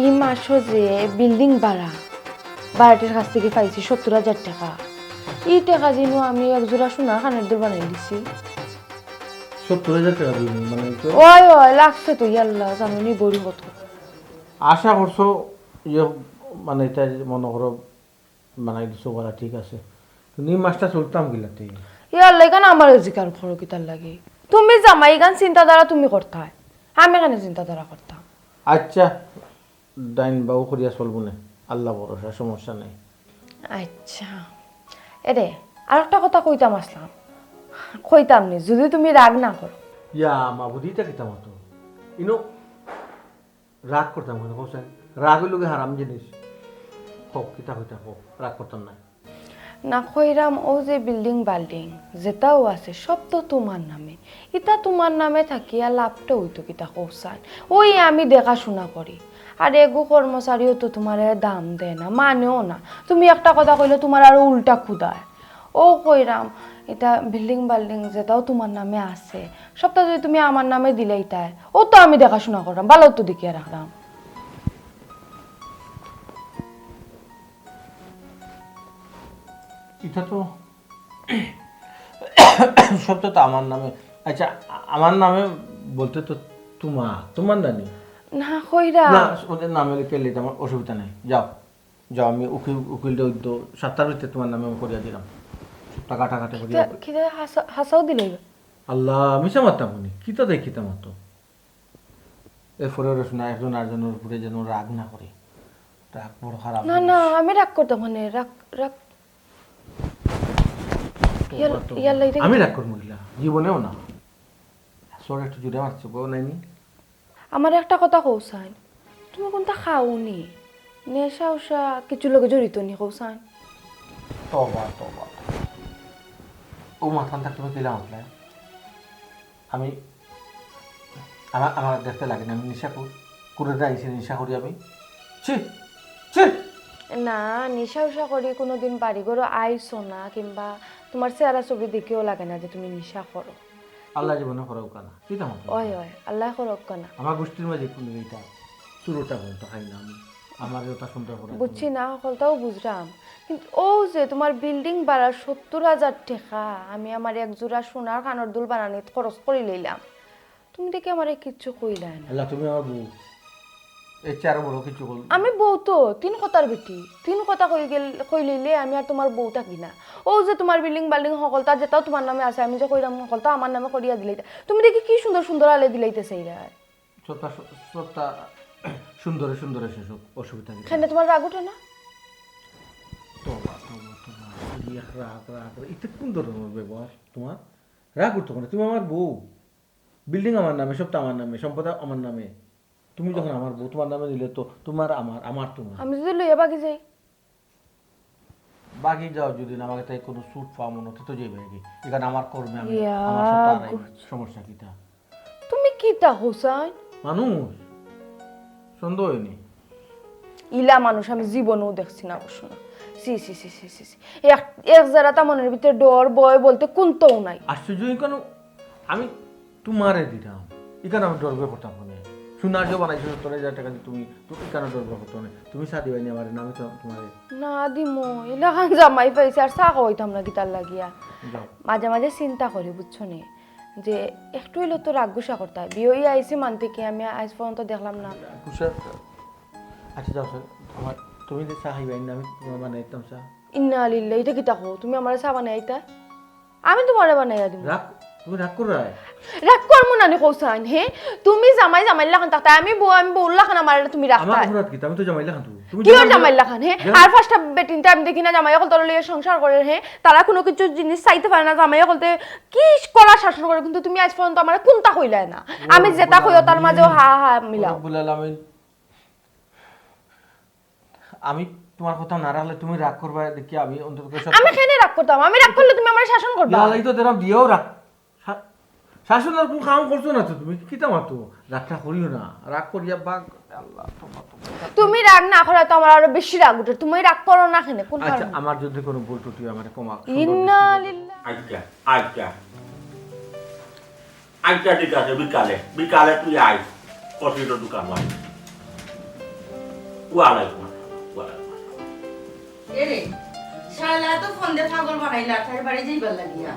এই মাসও যে বিল্ডিং ভাড়াটির কাছ থেকে পাইছি 70,000 টাকা। এই টাকা দিন আমি একজোড়া সোনা কানের দুল বানাই দিছি। 70,000 টাকা দিন মানে ওই ওই লাগছে তো ইয়াল্লা জানুনি বড়ি কত। আশা করছো ইয়ে মানে এটা মনে করো বানাই দিছো বলা ঠিক আছে, কিন্তু এই মাসটা চলতাম গিলাতে ইয়াল্লা কেন আমার জিকার খরো কিতার লাগে? তুমি জামাই গান চিন্তাধারা তুমি করতাই, আমি কেন চিন্তাধারা করতাম? আচ্ছা ডাইন বাবু করিয়া চলবো না, আল্লাহ ভরসা, সমস্যা নেই। আচ্ছা এরে আর একটা কথা কইতাম আসলাম, কইতাম নি যদি তুমি রাগ না করো। ইয়া মাবুদিটা কিতাম হতো ইনো রাগ করতাম কেন কোসাই? রাগ হইল হারাম জিনিস। হোক কিতা হইতা হোক, রাগ করতাম না। না কইরাম ও যে বিল্ডিং যেটাও আছে সব তো তোমার নামে, এটা তোমার নামে থাকিয়া লাভটা হইতো কিতা কৌসান? ওই আমি দেখাশোনা করি, আর এগো কর্মচারীও তো তোমার দাম দেয় না, মানেও না। তুমি একটা কথা কইলে তোমার আরো উল্টা খুদায়। ও কইরাম এটা বিল্ডিং যেটাও তোমার নামে আছে সবটা যদি তুমি আমার নামে দিলেই তাই, ও তো আমি দেখাশোনা করলাম, ভালো তো দেখিয়ে রাখলাম। এটা তো সবটা তো আমার নামে। আচ্ছা আমার নামে বলতে তো তোমার জানি না কইরা না, ওদের নামে লিখে নিতে আমার অসুবিধা নেই। যাও যাও, আমি উকিলটা তো 7টার ভিতরে তোমার নামে আমি করিয়া দিলাম, টাকা টাকাটা করিয়া। খিদে হাসাও দিলে আল্লাহ মিশা মারতাম উনি কি তো দেখিতাম তো। এরপরে শোনা একজন আরেকজনের উপরে যেন রাগ না করে, রাগ বড় খারাপ। না না আমি রাগ করতাম মানে রাগ রাগ আমি রাগ করবো জীবনেও না। সরে একটু জুড়ে মারছো বউ নাইনি। আমার একটা কথা কৌসান, তুমি কোনটা খাওনি? নেশা উষা কিছু লোকে জড়িত নি কৌসান? তবা তবা ও মাথান থাকতে দিলাম আপনার। আমি আমার দেখতে লাগে না আমি নেশা করে যাইছি, নেশা করি আমি। ছি ছি না নেশা উষা করি কোনোদিন বাড়ি ঘরও আইসো না, কিংবা তোমার চেহারা ছবি দেখেও লাগে না যে তুমি নেশা করো। আল্লাহ জীবনে করাও কানা কি দাম ওই ওই আল্লাহ করক না। আমার গোষ্ঠীর মাঝে কোনো এইটা চুরোটা বলতো খাই না আমি, আমার ওটা সুন্দর করে বুঝছি না সকলটাও বুঝলাম, কিন্তু ও যে তোমার বিল্ডিং বাড়ার 70,000 টাকা আমি আমার একজোড়া সোনার কানের দুল বানানি খরচ করে লইলাম, তুমি দেখে আমার কিচ্ছু কইলা না। আল্লাহ তুমি আমার বউ, এর চেয়ে আরো বড় কিছু বল। আমি বউ তো তিন কথার বেটি, তিন কথা কই লইলে আমি আর তোমার বউ থাকি না। ও যে তোমার বিল্ডিং সকলটা যেটাও তোমার নামে আছে আমি যে কইরাম সকলটা আমার নামে করিয়া দিলাইতা, তুমি দেখি কি সুন্দর সুন্দর আলে দিলাইতেছে এইরা। সবটা সবটা সুন্দরে সুন্দরে শেষ হোক, অসুবিধা নেই। কেন তোমার রাগ ওঠে না? তোবা তোবা তোবা রাগ রাগ এটা কোন ধরনের ব্যবহার তোমার? রাগ উঠতো না, তুমি আমার বউ, বিল্ডিং আমার নামে, সবটা আমার নামে, সম্পদ আমার নামে। তুমি যখন আমার বউ তোমার নামে দিলে তো তোমার আমার, আমার তোমার। আমি যদি লইয়া বাকি যাই? বাকি যাও যদি না, আমাকে তাই কোনো স্যুট পাওয়া মনে হতে তো যাই বাকি, এখানে আমার কর্মে আমি আমার সব তারাই, সমস্যা কিটা? তুমি কিটা হোসাইন? মানুষ সন্দেহ হয়নি ইলা মানুষ আমি জীবনেও দেখছি না অবশ্য না। সি সি সি সি সি এক জায়গাটা মনের ভিতরে ডর ভয় বলতে কোনটাও নাই। আশ্চর্য কেন? আমি তোমারে দিতাম এখানে, আমি ডর ভয় করতাম না। সোনার যে বানাইছো 70,000 টাকা দিয়ে তুমি এখানে ডর ভয় করতো না। তুমি সাদি বাইনি আমার নামে তো তোমার না দিমো এলাকান জামাই পাইছে আর চা খাওয়াইতাম না গিটার লাগিয়া। মাঝে মাঝে চিন্তা করি বুঝছো নে, যে একটু হইলে তো রাগ গুসা করতে হয়। বিয়ে আইসি মানতে কি আমি আজ পর্যন্ত দেখলাম না। আচ্ছা যাও স্যার, আমার তুমি যে চা খাইবাই না, আমি তোমার বানাইতাম চা। ইন্না লিল্লাহ, এটা কি তাকো তুমি আমার চা বানাই আইতা, আমি তোমারে বানাইয়া দিব। রাগ তুমি রাগ করো? রাগ করমু না নি কৌসাইন? হে তুমি জামাই লাখান তাতে আমি বউ লাখান আমার তুমি রাখতা। আমার অপরাধ কি? আমি তো জামাই লাখান। তুমি কি আর জামাই লাখান? হে আর ফার্স্টটা বেটিনটা আমি দেখি না জামাই অকল তলে লিয়ে সংসার করে, হে তারা কোনো কিছু জিনিস চাইতে পারে না, জামাই অকলতে কি করা শাসন করে, কিন্তু তুমি আজ পর্যন্ত আমার কোনটা কইলা না। আমি যেটা কইও তার মাঝেও হা হা মিলাও। আমি তোমার কথা না রাখলে তুমি রাগ করবা দেখি, আমি অন্তত আমি কেন রাগ করতাম? আমি রাগ করলে তুমি আমার শাসন করবা। লালাই তো তেরা দিয়েও রাগ শাসন আর কোন কাম করছো না তো, তুমি কি তামা তো রাগটা করিও না, রাগ করিয়া বাগ আল্লাহ তুমি রাগ না করে তো আমার আরো বেশি রাগ উঠে। তুমি রাগ করো না কেন? কোন কারণে? আচ্ছা আমার যদি কোনো ভুল ত্রুটি আমারে ক্ষমা। ইন্না লিল্লাহ। আচ্ছা আচ্ছা আচ্ছা ঠিক আছে, বিকালে বিকালে তুই আয়, কফির দোকান হয়। ওয়ালাইকুম আসসালাম ওয়ালাইকুম আসসালাম। এরে শালা তো ফোন দিয়ে পাগল বানাইলা তার বাড়ি যাইবার লাগিয়া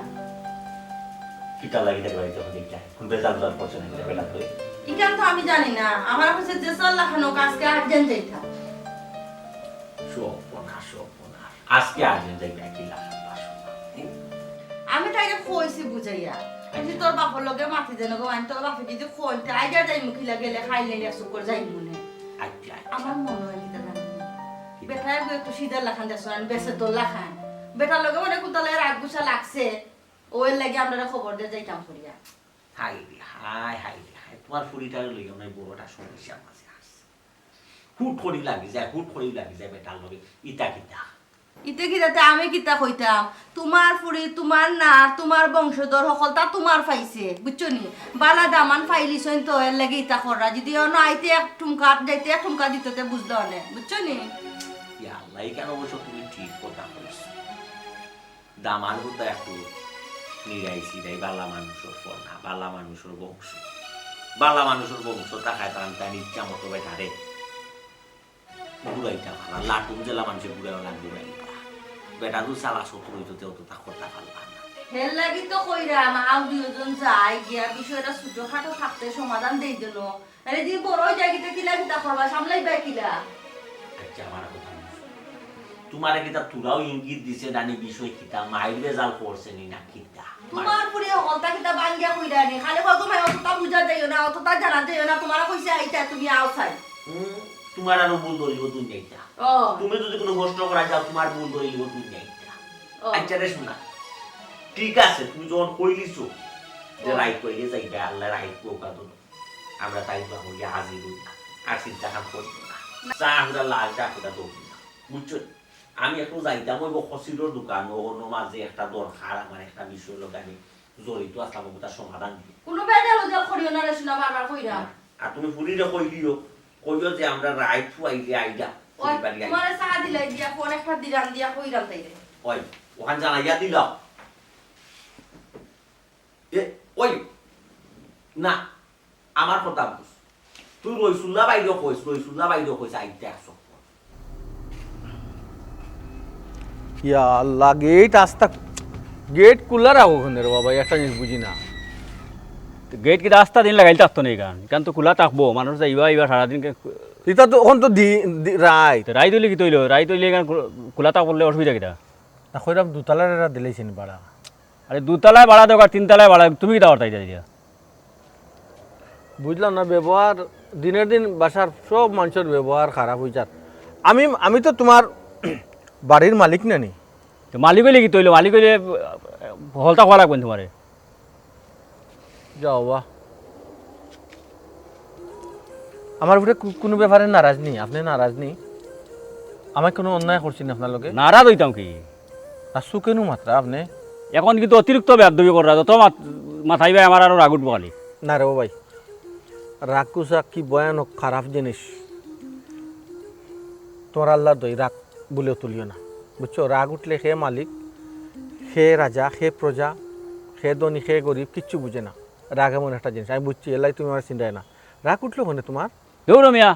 কিতা লাগি দেখবা যখন দেখটা বেজাল দর পছন্দ হইছে বেটা তুই ইকান তো আমি জানি না আমার কাছে যে সাল্লাহ খানো আজকে আর্জেন্ট যাইতা শোপনা আজকে আর্জেন্ট যাইবা কি লাগা আমি তাইরে কইছি বুঝাইয়া আমি তোর বাপর লগে মাটি দেন গো আমি তোর বাপে যদি কইতে আইজা যাই মুখিলা গেলে খাইলে একটু করে যাই মনে আচ্ছা আমার মনে হয় এটা জানি বেটায় গো একটু সিধা লাখান দেছ না বেসে তোর লাখান বেটার লগে মানে কুতালে রাগ গুছা লাগছে ওই লাগি আমরা খবর দিয়ে যাইতাম করিয়া হাই রে হাই হাই রে হাই তোমার ফুরিটার লইয়া নাই বড়টা সমস্যা আছে হুট করি লাগি যায় বেটার লগে ইটা কিতা ইতে কি যাতে আমি কিতা কইতাম তোমার ফুরি তোমার না তোমার বংশধর সকল তা তোমার পাইছে বুঝছো নি বালা দামান ফাইলিছন তো এর লাগি ইতা কররা যদি না আইতে এক ঠুমকা যাইতে এক ঠুমকা দিতে বুঝলো না বুঝছো নি ইয়া আল্লাহ কেন অবশ্য তুমি ঠিক কথা কইছো দামার কথা একটু নিরাইছি নাই বালা মানুষের ফল না বালা মানুষের বংশ টাকায় টান ইচ্ছা মতো বেটারে বুড়াইটা ভালো লাটুম জেলা মানুষের বুড়াইও লাগবে বেটা দু সালা শত্রু হইতো তেও তো তা করতে পারলাম না হেল লাগি তো কইরাম আউ দুইজন যাই গিয়া বিষয়টা ছোটখাটো থাকতে সমাধান দেই দিল আরে দি বড় জায়গাতে কিলা কিতা করবা সামলাইবা কিলা আচ্ছা আমার কথা তোমার কিতা তুরাও ইঙ্গিত দিছে নানি বিষয় কিতা মাইর বেজাল করছে নি না কিতা তোমার পুরি হলতা কিতা বাঙ্গিয়া কইরা নি খালি কত মাই অতটা বুঝা যাইও না অতটা জানা যাইও না তোমার কইছে আইতা তুমি আউসাই তোমার আরো ভুল ধরিব দুনিয়াটা তুমি যদি কোনো কষ্ট করা যাও তোমার ভুল ধরিব দুনিয়াটা আচ্ছা রে শোনা ঠিক আছে তুমি যখন কইলিছো যে রাইট কইলে যাইবে আল্লাহ রাইট কোকা তো আমরা তাই বাবু ইয়া হাজির হই আর চিন্তা কাম করব না চাহরা লাল চাহরা তো বুঝছো আমি একটু যাইতাম ওই খসিরোর দোকান ওর মাঝে একটা দরকার আমার একটা বিষয় লোক আমি জড়িত আসলাম তার সমাধান দিই কোনো বেজাল ওজাল করিও না রে শোনা বারবার কইরা আর তুমি ফুরিরে কইলিও কইও যে আমরা রাইট ফুয়াইলে আইডা ওই তোমার সাহা দিলাই দিয়া ফোন একটা দিরাম দিয়া কইরাম তাইরে ওই ওখান জানাইয়া দিলাম এ ওই না আমার কথা বুঝ তুই রইসুল্লা বাইরেও কইস আইতে আসো ইয়া আল্লাহ গেট আস্তা গেট খুলা রাখো ওখানে রে বাবা একটা জিনিস বুঝি না গেট কি রাস্তা দিন লাগাইল থাকতো না কারণ তো খোলা থাকবো মানুষ যাইবা সারাদিন এটা তো ওখান তো রাইট রাই তৈলে কি তৈল রাই তৈলে খোলা থাক করলে অসুবিধা কিটা না কইরাম দুতলার এরা দিলেছেন ভাড়া আরে দুতলায় ভাড়া দেওয়ার তিনতলায় ভাড়া তুমি কিটা অর্থাই দিয়া বুঝলাম না ব্যবহার দিনের দিন বাসার সব মানুষের ব্যবহার খারাপ হয়ে যার আমি তো তোমার বাড়ির মালিক নানি মালিক হইলে কি তৈল মালিক হইলে হলতা খোয়া লাগবেন তোমারে যাও বা আমার উপরে কোনো ব্যাপারে নারাজ নেই আপনি নারাজ নেই আমায় কোনো অন্যায় করছেন আপনার লোকে নারাজ হইতাম কি আর সুকেনু মাত্রা আপনি এখন কিন্তু অতিরিক্ত বেদবি করা যত মাথায় ভাই আমার আরো রাগ উঠবো খালি না রে ভাই রাগ কি ভয়ানক খারাপ জিনিস তোমার আল্লাহ দই রাগ বলেও তুলিও না বুঝছো রাগ উঠলে সে মালিক সে রাজা সে প্রজা সে ধনী সে গরিব কিচ্ছু বুঝে না রাগ এমন একটা জিনিস আমি বুঝছি এলাই তুমি আমার চিন্তায় না রাগ উঠলো মানে তোমার দেউর মিয়া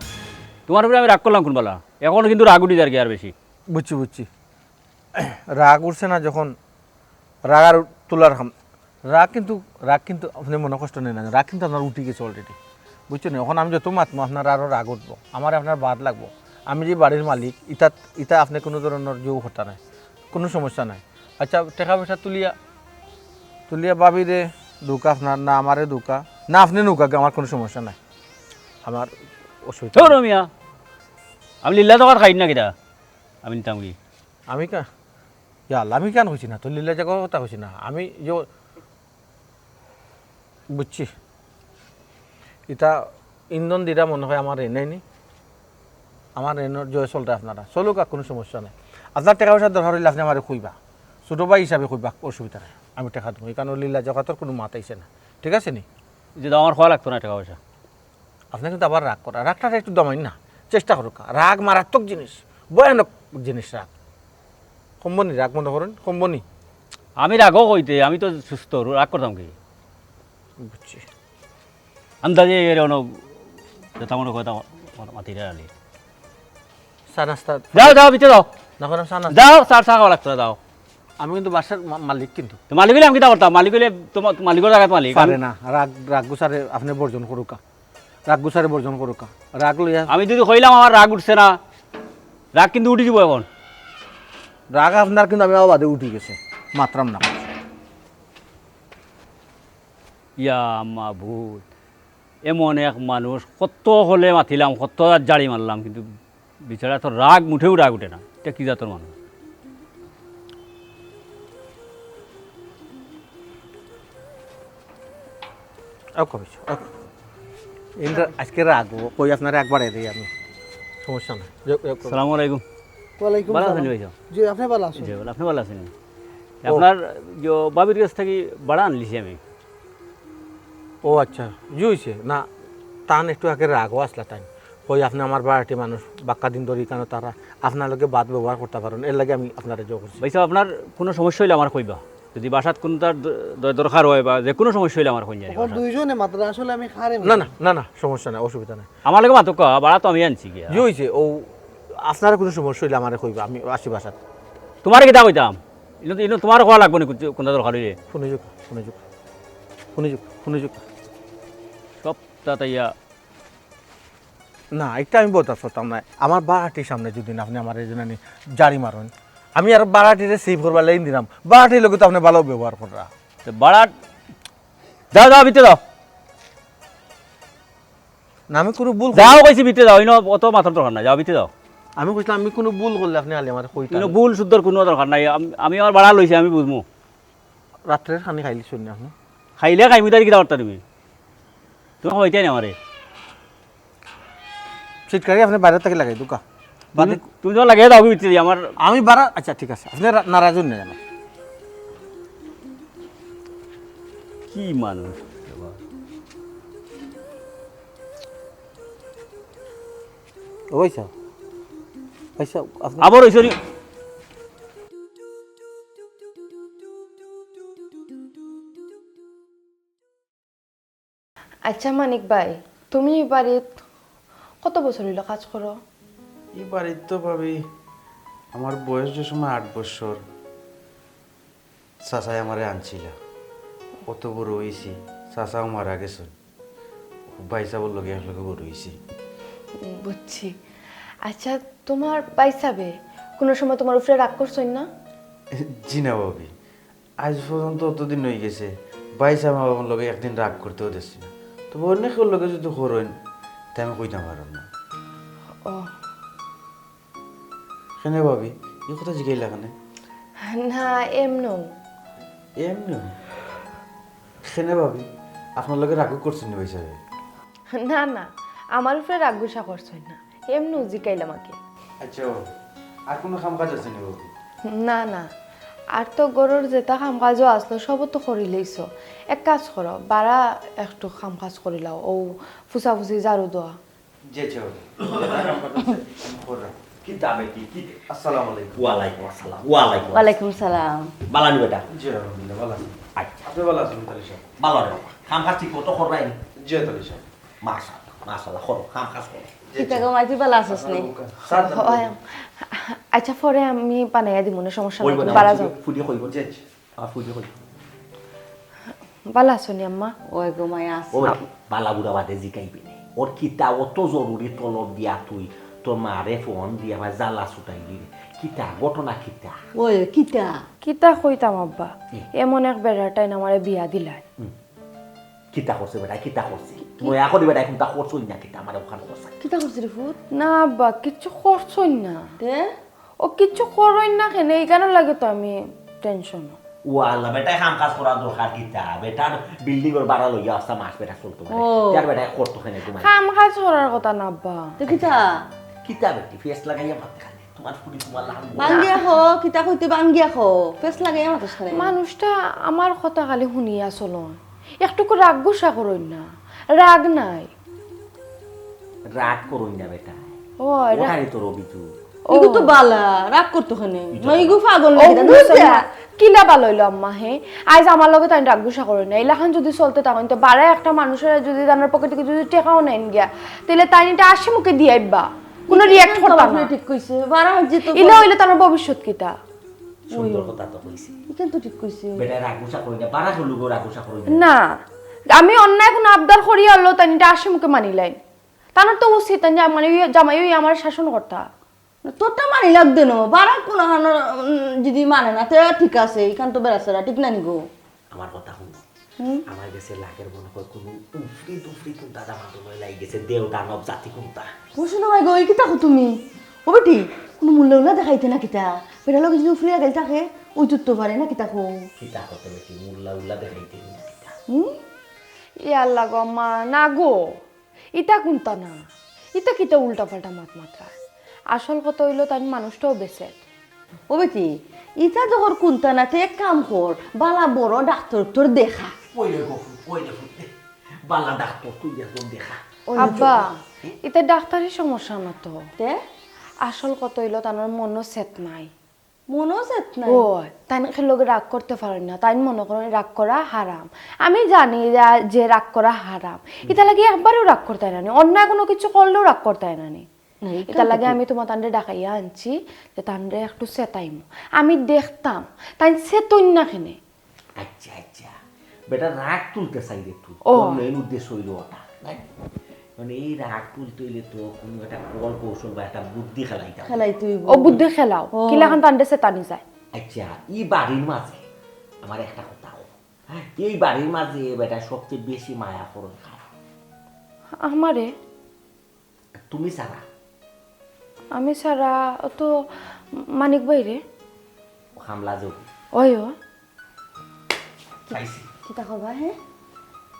তোমার উপরে আমি রাগ করলাম কোন বলা এখন কিন্তু রাগ উঠি আর কি আর বেশি বুঝছি রাগ উঠছে না যখন রাগ আর তোলার রাগ কিন্তু আপনি মনে কষ্ট নেই না রাগ কিন্তু আপনার উঠে গেছে অলরেডি বুঝছেন এখন আমি যত মাতমো আপনার আরও রাগ উঠবো আমার আপনার বাদ লাগবো আমি যে বাড়ির মালিক ইটা আপনি কোনো ধরনের যোগ হতা নাই কোনো সমস্যা নাই আচ্ছা টাকা পয়সা তুলিয়া ভাবি রে দুকা আপনার না আমারে দুকা না আপনি নৌকা আমার কোনো সমস্যা নাই আমার অসুবিধা দেউর মিয়া আমি লীলা দোকান খাই না কিটা আমি নিতাম কি আমি আমি কেন হয়েছি না তো লীলা জায়গার কথা হয়েছি না আমি যে বুঝছি এটা ইন্ধন দিরা মনে হয় আমার এনেই নি আমার এনের জয় চলতে আপনারা চলুক আর কোনো সমস্যা নেই আপনার টাকা পয়সা দরকার হইলে আপনি আমার কইবা ছোটো ভাই হিসাবে কইবা অসুবিধা নেই আমি টাকা দেবো এই কারণে লীলা জগতের কোনো মাত আইসে না ঠিক আছে নি যে আমার খাওয়া লাগতো না টাকা পয়সা আপনি কিন্তু আবার রাগ করা রাগটা একটু দমাই না চেষ্টা করুক রাগ মারাত্মক জিনিস ভয়ানক জিনিস রাগ কম্বনি রাগ মনে করেন কম্বনি আমি রাগও কইতে আমি তো সুস্থ রাগ করতাম কি বুঝছি আন্দাজে যেটা মনে কথা মাতিরে আলি চা নাস্তা যাও যাও ভিতরে যাও না করলাম চা নাস্তা যাও চা খাওয়া লাগতো না যাও আমি কিন্তু বাসার মালিক কিন্তু তো মালিক হইলে আমি কিতা করতাম মালিক হইলে তোমার মালিকের জায়গায় মালিক পারে না রাগ গুছারে আপনি বর্জন করুকা রাগ গুছারে বর্জন করুকা রাগ লইয়া আমি যদি কইলাম আমার রাগ উঠছে না রাগ কিন্তু উঠে যাব এখন রাগ আপনার কিন্তু আমি বাদে উঠে গেছে মাত্রাম না ইয়া মাবুদ এমন এক মানুষ কত হলে মাতিলাম কত জাড়ি মারলাম কিন্তু বিচারা তো রাগ মুঠেও রাগ উঠে না এটা কি জাতর মানুষ আজকে রাগ কই আপনার একবার দিই আমি সমস্যা না আসসালামু আলাইকুম ওয়ালাইকুম ভালো সালাম আছেন ভাই জি আপনি ভালো আছেন জি আপনি ভালো আছেন আপনার যে বাবির কাছ থেকে বাড়া আনলিছি আমি ও আচ্ছা জি হয়েছে না টান একটু আগে রাগও আসলা টাইম কই আপনি আমার বাড়িতে মানুষ বাক্কা দিন ধরি কেন তারা আপনার লগে বাদ ব্যবহার করতে পারেন এর লাগে আমি আপনার জোর করছি ভাই সাহেব আপনার কোনো সমস্যা হইলে আমার কইবা যদি বাসাত কোনো তার দরকার হয় বা যে কোনো সমস্যা হইলে আমার কই জানি এখন দুইজনে মাত্র আসলে আমি খারে না না না না সমস্যা নাই অসুবিধা নাই আমার লগে মাতক বাড়া তো আমি আনছি গিয়া জি হয়েছে ও আপনার কোনো সমস্যা হইলে আমার কইবা আমি আসি বাসাত তোমার কিতা কইতাম ইনো তোমার কোয়া লাগবো নি কোনটা দরকার হইলে শুনিযুক শুনিযুক শুনিযুক শুনিযুক সব তাইয়া না এটা আমি বলতে পারতাম না আমার বাড়াটির সামনে যদি না আপনি আমার এই জন্য জারি মারেন আমি আর বাড়াটিরে সেভ করবার লাইন দিলাম বাড়াটির লোক তো আপনি ভালো ব্যবহার করা বাড়া যাও যাও ভিতরে যাও না আমি কোনো ভুল যাও কইছি ভিতরে যাও ইনো অত মাথার দরকার নাই যাও ভিতরে যাও আমি কইছিলাম আমি কোনো ভুল করলে আপনি আলি আমার কইতা ইনো ভুল শুদ্ধর কোনো দরকার নাই আমি আমার বাড়া লইছি আমি বুঝমু রাত্রের খানি খাইলি শুনি আপনি খাইলে খাইমি তাই কিতা করতা তুমি তুমি হইতাই না আমারে সিটকারি আপনি বাইরে থেকে লাগাই দুকা তুমি তো লাগে দাও ভিতরে আমার আমি বাড়া আচ্ছা ঠিক আছে আপনি নারাজ হন না জানো কি মানুষ ওইসা ওইসা আপনি আবার হইছো নি আচ্ছা মানিক ভাই তুমি এই বাড়িত কত বছর হইল কাজ করো এই বাড়ির তো ভাবি আমার বয়স যে সময় 8 বছর চাচাই আমারে আনছিল কত বড় হয়েছি চাচাও মারা গেছেন বাইসা বললো গিয়ে বড় হয়েছি বুঝছি আচ্ছা তোমার বাইসাবে কোনো সময় তোমার উপরে রাগ করছই না জি না ভাবি আজ পর্যন্ত অতদিন হয়ে গেছে বাইসা আমার বাবার লগে একদিন রাগ করতেও দেখছি না তবে অনেকের লগে যদি করেন তাই আমি কইতে পারলাম না ও কেন ভাবি এই কথা জিগাইলা কেন না এমন এমনি কেন ভাবি আপনার লগে রাগ করছেন না বাইসা না না আমার উপরে রাগ গুসা করছই না এমনি জিকাইলাম আগে আচ্ছা আর কোনো কাম কাজ আছে না ভাবি না না আর তো গরুর যেটা কাম কাজও আসলো সব তো করি লইছ এক কাজ করো বারা একটু কাম কাজ করি লাও ও ফুসা ফুসি ঝাড়ু দেওয়া জি আচ্ছা ভাবি কি দাবে কি আসসালামু আলাইকুম ওয়ালাইকুম আসসালাম ওয়ালাইকুম ওয়ালাইকুম সালাম বালানি বেটা জি আলহামদুলিল্লাহ ভালো আছি আচ্ছা আপনি ভালো আছেন তাহলে সাহেব ভালো রে বাবা খাম খাস ঠিক মতো করবাই জি তাহলে সাহেব মাশাআল্লাহ মাশাআল্লাহ করো খাম খাস করো কিতা গো মাইতি ভালো আছিস নি হয়। আচ্ছা পরে আমি বানাইয়া দিব না সমস্যা কইব নাই না বারা যাও ফুটি কইব জি আচ্ছা ফুটি কইব ভালো আছো নি আম্মা ওই গো মাই আছে ও বালা বুড়া বাদে জিকাইবি নে ওর কিতা অত জরুরি তলব দিয়া তুই তোর মারে ফোন দিয়া আমার জ্বালা ছুটাইলি কিতা ঘটনা কিতা ওই কিতা কিতা কইতাম আব্বা এমন এক বেড়াটাই আমারে বিয়া দিলাই কিতা করছে বেটা কিতা করছে মই এখন বেটা এখন তা করছই না কিতা আমার ওখানে করছে কিতা করছিস রে ফুট না আব্বা কিচ্ছু করছই না তে ও কিচ্ছু করই না কেন এই কারণে লাগে তো আমি টেনশন ওয়াল্লা বেটা কাম কাজ করা দরকার কিতা বেটার বিল্ডিং এর বাড়া লইয়া আসা মাস বেটা চলতো ও। যার বেটা করতো কেন তোমার কাম কাজ করার কথা না আব্বা তো কিতা কিতা বেটি ফেস লাগাইয়া ভাত খালে তোমার ফুটি তোমার লাভ বাঙ্গিয়া খো কিতা কইতে বাঙ্গিয়া খো ফেস লাগে মাথাস খারে মানুষটা আমার কথা খালি শুনিয়া চলো একটুকু রাগ গুসা করই না রাগ নাই রাগ করুন না বেটা ও ওখানে তো রবি তুই ইগু তো বালা রাগ করতো খানে নই ইগু পাগল ও লাগি না কিলা বালইলো আম্মা হে আজ আমার লগে তাই রাগ গুসা করই না এলাখান যদি চলতে তখন তো বারে একটা মানুষের যদি জানার পকেটে যদি টেকাও নেন গিয়া তাহলে তাই এটা আসে মুখে দিয়ে আইবা কোনো রিয়াক্ট করতা না ঠিক কইছে বারা হইছে তো ইলা হইলে তার ভবিষ্যৎ কিতা সুন্দর কথা তো কইছি ইখান তো ঠিক কইছে বেটা রাগুসা করি না বারা হলু গো রাগুসা করি না না আমি অন্যায় কোনো আবদার করি আল্লাহ তাই এটা আসে মুখে মানিলাইন তার তো উচিত যে মানে জামাই আমার শাসন করতা তোরটা মানি লাগবে না বারা কোন যদি মানে না তে ঠিক আছে ইখান তো বেরাসরা ঠিক না নিগো আমার কথা শুন আমার কাছে লাখের মনে হয় কোনো উফরি দুফরি কোনটা দামা তোমায় লাগি গেছে দেও দানব জাতি কোনটা বুঝছো না ভাই গো কি তাকো তুমি ও বেটি কোনো মূল্য উল্লা দেখাইতে না কিতা বেটা লোক যদি উফরিয়া গেল থাকে ওই তো পারে না কিতা কো কিতা কত বেশি মুল্লা উল্লা দেখাইতে না কিতা ই আল্লাহ গো মা না গো ইটা কোনটা না ইটা কিতা উল্টা পাল্টা মাত্রা আসল কথা হইলো তাই মানুষটাও বেঁচে ও বেটি ইটা যখন কোনটা না তে এক কাম কর বালা বড় ডাক্তার তোর দেখা ওই দেখো বালা ডাক্তার তুই একদম দেখা আব্বা এটা ডাক্তারের সমস্যা না তো তে আসল কথা হইলো তার মনও সেট নাই মনও সেট নাই ও তাই লোক রাগ করতে পারেন না তাই মনে করেন রাগ করা হারাম আমি জানি যে রাগ করা হারাম এটা লাগে একবারও রাগ করতে হয় না অন্যায় কোনো কিছু করলেও রাগ করতে হয় না এটা লাগে আমি তোমার তান্ডে ডাকাইয়া আনছি যে তান্ডে একটু সেটাইম আমি দেখতাম তাই সেতই না কেনে আচ্ছা আচ্ছা বেটা রাগ তুলতে চাই রে তুই ও। মেন উদ্দেশ্য হইল ওটা নাই মানে এই রাগ তুলতে হইলে তো কোনো একটা কল কৌশল বা একটা বুদ্ধি খেলাইতে হবে। খেলাই তুই ও বুদ্ধি খেলাও কিলাখান তান্ডে সেটানি যায় আচ্ছা এই বাড়ির মাঝে আমার একটা কথা হলো এই বাড়ির মাঝে বেটা সবচেয়ে বেশি মায়া করো খারাপ আমারে তুমি ছাড়া আমি সারা তো মানিক বাইরে হামলা যোগ ওই ও পাইছি কিতা করবা হে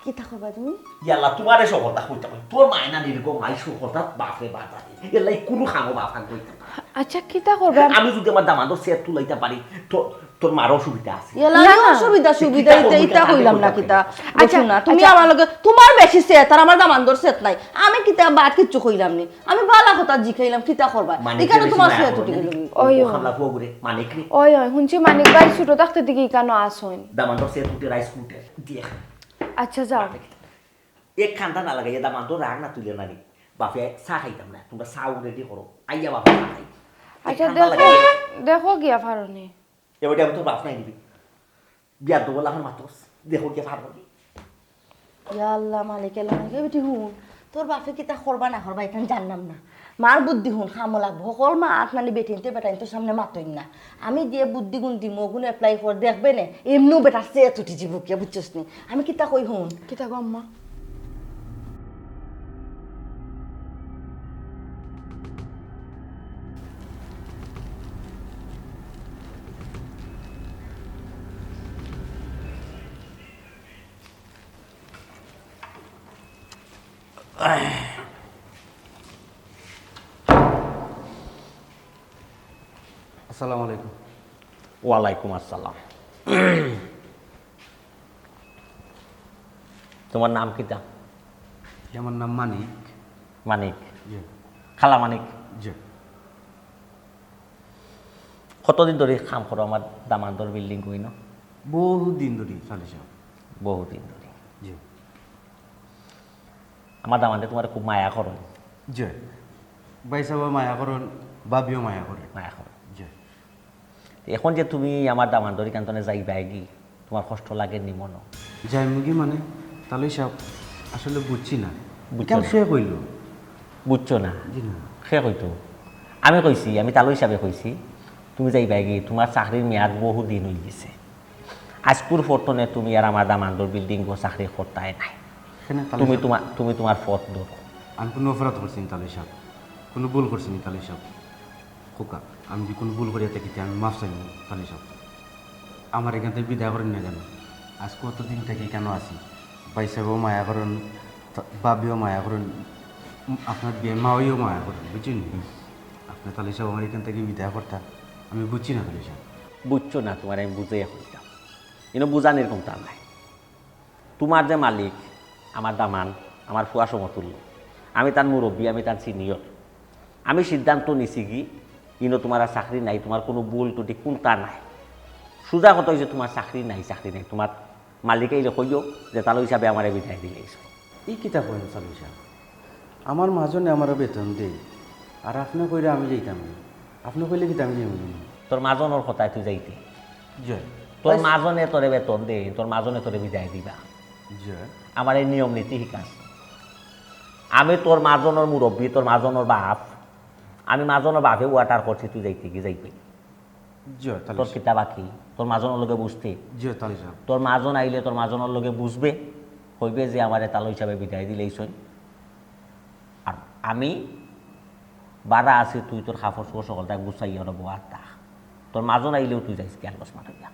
কিতা করবা তুমি ইয়াল্লা তোমারে সকলটা কইতে পারি তোর মায়না নির্গো মাই সকলটা বাপরে বাবা এলাই কোনো খামো বাফান কইতে পারি আচ্ছা কিতা করবে আমি যদি আমার দামাদর সেট তুলাইতে পারি তো তোর মারও সুবিধা আছে এলা না, না। সুবিধা সুবিধা কিতা ইতা ইতা করবো, কইলাম না আগে কিতা করবো। আচ্ছা না তুমি আচ্ছা। আমার লগে তোমার বেশি সেট আর আমার দামান্দর সেট নাই আমি কিতা বাদ কিচ্ছু কইলাম নি আমি বালা কথা জিখাইলাম কিতা করবা এখানে তোমার সেট উঠে গেল ওই ও। হামলা ফুগুরে মানিক রে ওই ওই শুনছি মানিক ভাই ছোট থাকতে দিকে কেন আসুন দামাদর সেট উঠে রাইস কুটে দিয়ে আচ্ছা যাও এক খান্তা না লাগাই দামাদর রাগ না তুলে না রে বাপে চা খাইতাম না তোমরা চা রেডি করো আইয়া বাপে চা খাই আচ্ছা দেখো দেখো গিয়া ফারনি এবারে আমি তোর বাপ নাই দিবি বিয়ার তো বলা এখন মাতস দেখো কে ফারবি ইয়া আল্লাহ মালিক এলা নাকি বেটি হুন তোর বাপে কিতা করবা না করবা এখানে জানলাম না মার বুদ্ধি হুন খামো লাগবো সকল মা আট নানি বেটিনতে বেটাইন তোর সামনে মাতইন না আমি দিয়ে বুদ্ধি গুণ দিম ওগুন এপ্লাই কর দেখবে না এমনিও বেটা সে তুটি যাব কে বুঝছস নি আমি কিতা কই হুন কিতা গো আম্মা আসসালামু আলাইকুম। ওয়ালাইকুম আসসালাম তোমার নাম কিতা আমার নাম মানিক। মানিক জি খালা মানিক জি কতদিন ধরে কাম করো আমার দামান্তর বিল্ডিং কই ন বহুদিন ধরে চালিয়ে যাও। বহুদিন ধরে জি আমার দামান্তে তোমার খুব মায়া করো জি বাইসাবা মায়া করেন, বাবিও মায়া করেন। মায়া করো জি এখন যে তুমি আমার দামান্তরি কান্তনে যাইবা কি তোমার কষ্ট লাগে নি মনো যাই মুগি মানে তাহলে সব আসলে বুঝছি না বুঝছো কেন না? সে কইল বুঝছো না জি না সে কইতো আমি কইছি আমি তালো হিসাবে কইছি তুমি যাইবা কি তোমার চাকরির মেয়াদ বহু দিন হয়ে গেছে আজকুর ফটনে তুমি আর আমার দামান্তর বিল্ডিং গো চাকরি করতাই নাই কেন তাহলে তুমি তোমার পথ ধরো আমি কোনো অপরাধ করছি নি তাহলে সব কোনো ভুল করছি নি তাহলে সব খোকা আমি যদি কোনো ভুল করিয়া থাকি আমি মাফ চাই তাহলে সব আমার এখান থেকে বিদায় করেন না কেন আজ কতদিন থেকে কেন আছি বাইসাবও মায়া করেন, বাবিও মায়া করেন, আপনার বিয়ে মাওইও মায়া করেন, বুঝছেন আপনার তাহলে সব আমার এখান থেকে বিদায় করতা আমি বুঝছি না তাহলে সব বুঝছো না তোমার আমি বুঝে কইতাম কিন্তু বুঝান এরকম তা নাই তোমার যে মালিক আমার দামান আমার ফুয়া সমতুল্য আমি তার মুরব্বী আমি তার সিনিয়র আমি সিদ্ধান্ত নিছি কি কিন্তু তোমার আর চাকরি নাই তোমার কোনো ভুল টুটি কোনটা নাই সোজা কথা হয়েছে তোমার চাকরি নাই তোমার মালিকে এলে কইও যে তালো হিসাবে আমার বিদায় দিলে এই কিতাব করেন তাহলে সব আমার মাজনে আমার বেতন দেই আর আপনি কইরা আমি যাইতাম না। আপনি কইলে কি আমি যাইব না? তোর মাজনের কথায় তুই যাইতে জয় তোর মাজনে তোরে বেতন দে, তোর মাজনে তোরে বিদায় দিবা। জয় আমার এই নিয়ম নীতি শিকাস। আমি তোর মাজনের মুরব্বী, তোর মাজনের বাপ, আমি মাজনের বাপে ওয়াটার করছি, তুই যাইতে কি যাইবি? জয় তাহলে তোর কিতা বাকি তোর মাজনের লগে বুঝতে। জয় তাহলে সাহেব তোর মাজন আইলে তোর মাজনের লগে বুঝবে, কইবে যে আমার তালো হিসাবে বিদায় দিলেই সই। আর আমি বারা আছি, তুই তোর কাপড় চোপড় সকলটা গুছাইয়া বোয়ার তা। তোর মাজন আইলেও তুই যাইস ক্যালবাস মাথাইয়া,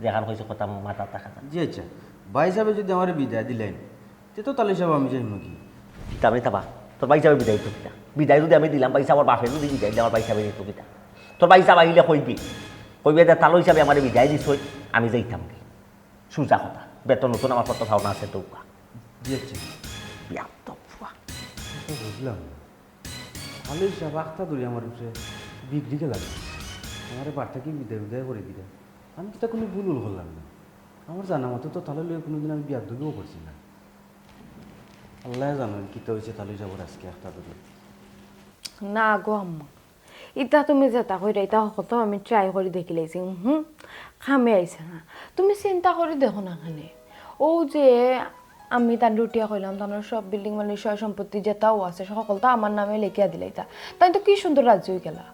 যেখান হয়েছে কথা মাথা দেখা যায়। জি আচ্ছা, ভাই সাহেব যদি আমার বিদায় দিলেন তে তো তাহলে সাহেব আমি যাইব কি? আমি তাবা তোর ভাই সাহেব বিদায় দিত কিতা? বিদায় যদি আমি দিলাম, ভাই সাহেবের বাপে যদি বিদায় দিলে আমার ভাই সাহেব দিত কিতা? তোর ভাই সাহেব আইলে কইবে যে তালো হিসাবে আমার বিদায় দিস, আমি যাইতাম কি? সুজা কথা, বেতন নতুন আমার কত ভাবনা আছে তো জি আচ্ছা বিয়া তো ফুয়া। তো বুঝলাম না। তাহলে সাহেব আখতা ধরে আমার উপরে বিগড়িকে লাগে, আমার বার্তাকে বিদায় বিদায় করে দিলে। আমি তো কোনো ভুল করলাম না। আমার জানা মতো তো তাহলে লইয়া কোনোদিন আমি বিয়ার দুবেও করছি না। আল্লাহ জানেন কীটা হয়েছে তাহলে যাবো আজকে আখতা ধরে। না গো আম্মা, ইটা তুমি যেটা কইরা ইটা কত আমি ট্রাই করে দেখি লাইছি, খামে আইছে না। তুমি চিন্তা করে দেখো না খানে, ও যে আমি তার রুটিয়া কইলাম, তার সব বিল্ডিং মানে সয় সম্পত্তি যেটাও আছে সকল তো আমার নামে লেখিয়া দিলাইতা। তাই তো কি সুন্দর রাজ্য হয়ে গেলা।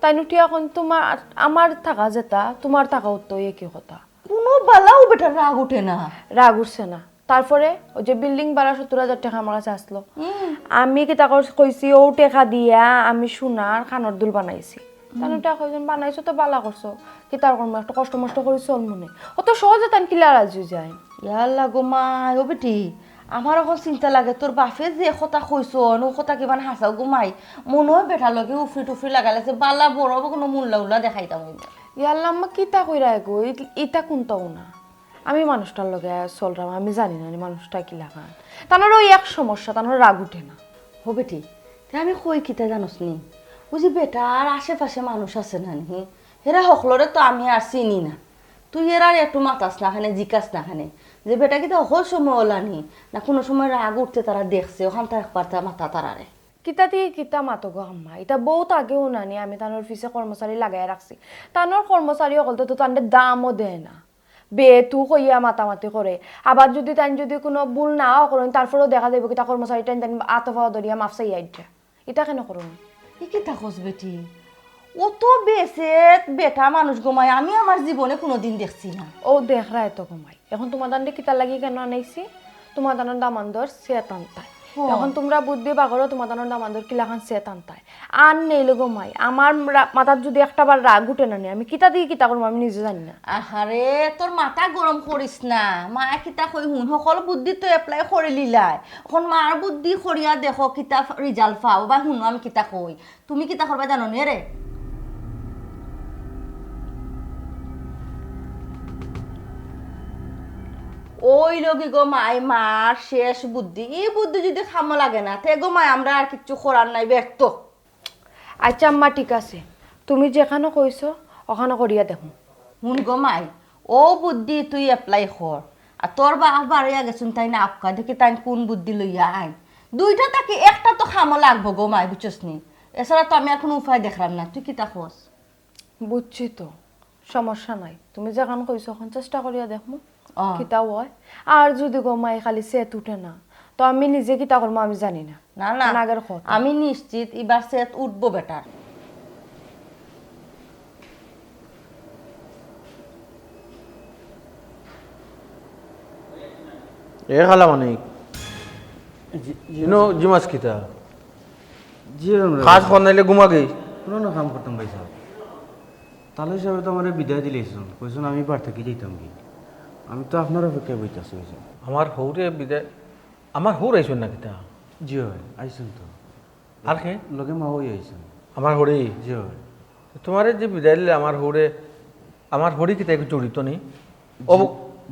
তাই নুটিয়া এখন তোমার আমার থাকা যেটা তোমার থাকা তো একই কথা। কোনো বালাও বেটার রাগ উঠে না। রাগ উঠছে না। তারপরে ওই যে বিল্ডিং ভাড়া 70,000 টাকা আমার কাছে আসলো, আমি কি টাকা কইছি ও টাকা দিয়া আমি সোনার খানোর দুল বানাইছি। তাহলে টাকা কইছেন বানাইছো তো বালা করছো, কি তার কোনো একটা কষ্ট মষ্ট করে চল মনে অত সহজে তান কিলা রাজি যায়। ইয়াল্লা গো মা, ও বেটি আমার এখন চিন্তা লাগে তোর বাপে যে কথা কইছ ও কথা কিমান হাসাও ঘুমাই মনে হয় বেটার লগে উফরি টুফরি লাগালেছে বালা বড় কোনো মূল্যা উল্লা দেখাইতাম। ইয়াল্লা আম্মা কিতা কইরা গো, ইটা কোনটাও না। আমি মানুষটার লগে চলরাম, আমি জানি না মানুষটা কি লাগান। তানোর ওই এক সমস্যা, তানোর রাগ উঠে না। ও বেটি আমি কই কিতা জানোস নি, বুঝি বেটার আশেপাশে মানুষ আছে না নি, এরা হকলরে তো আমি আর চিনি না। তুই এরা একটু মাতাস না খানে জিকাস না খানে যে বেটা কিতা হল সময় ওলানি না কোনো সময় রাগ উঠতে তারা দেখছে ওখান থেকে একবার মাথা তারারে। কিতা দিয়ে কিতা মাতো গো আম্মা, এটা বহুত আগেও নানি আমি তানোর ফিসে কর্মচারী লাগাই রাখছি। তানোর কর্মচারী অকলতে তো তাদের দামও দেয় না, বেতু কইয়া মাতামাতি করে। আবার যদি তাই যদি কোনো ভুল নাও করেন তারপরেও দেখা যাবে কিতা কর্মচারী টাইম তাই আতফা ধরিয়া মাফ চাই আইটা। এটা কেন করুন? ই কিতা খোঁজ বেটি, ও তো বেসে বেটা মানুষ ঘুমায় আমি আমার জীবনে কোনোদিন দেখছি না। ও দেখরা এত ঘুমাই। এখন তোমার দান্ডে কিতা লাগি কেন আনাইছি? তোমার দানোর দামান্দর সেতান তাই এখন তোমরা বুদ্ধি বাগরো, তোমার দানোর দামান্দর কিলাখান সেতান তাই আর নেইলে ঘুমাই। আমার মাথার যদি একটা বার রাগ উঠে না আমি কিতা দিয়ে কিতা করবো আমি নিজে জানি না। আহারে তোর মাথা গরম করিস না, মা কিতা কই হুন সকল বুদ্ধি তো এপ্লাই করে লিলাই। এখন মার বুদ্ধি করিয়া দেখো কিতা রেজাল্ট পাও বা শুনো আমি কিতা কই। তুমি কিতা করবা জানো নে রে? ওই লগি গো মাই মার শেষ বুদ্ধি, এই বুদ্ধি যদি খামো লাগে না তে গো মাই আমরা আর কিচ্ছু করার নাই ব্যর্থ। আচ্ছা আম্মা ঠিক আছে, তুমি যেখানে কইছো ওখানে করিয়া দেখো। হুন গো মাই ও বুদ্ধি তুই এপ্লাই কর। আর তোর বাপ বাড়িয়া গেছুন তাই না আপকা দেখি তাই কোন বুদ্ধি লইয়া আইন। দুইটা তাকে একটা তো খামো লাগবো গো মাই, বুঝছস নি? এছাড়া তো আমি এখন উপায় দেখলাম না, তুই কিতা খোঁজ? বুঝছি তো, সমস্যা নাই। তুমি যেখানে কইছো ওখানে চেষ্টা করিয়া দেখো কিতা হয়। আর যদি গো মাই খালি সেট উঠে না তো আমি নিজে কিতা করবো আমি জানি না। না না আগের কথা আমি নিশ্চিত এবার সেট উঠবো বেটার। এ খালা মানে ইনো জিমাস কিতা জি খাস ফনাইলে ঘুমা গই পুরোনো কাম করতাম ভাই সাহেব। তাহলে সাহেব তো আমার বিদায় দিলেছেন, কইছেন আমি বার থেকে যেতাম কি। আমি তো আপনার অপেক্ষায় বইতেছি ভাই সাহেব। আমার হৌরে বিদায়, আমার হৌর আইসন না কিতা? জি হয় আইসেন তো, আর কে লগে মা ওই আইসেন। আমার হরে জি হয় তোমার যে বিদায় দিলে আমার হৌরে, আমার হরি কিতা একটু জড়িত নেই?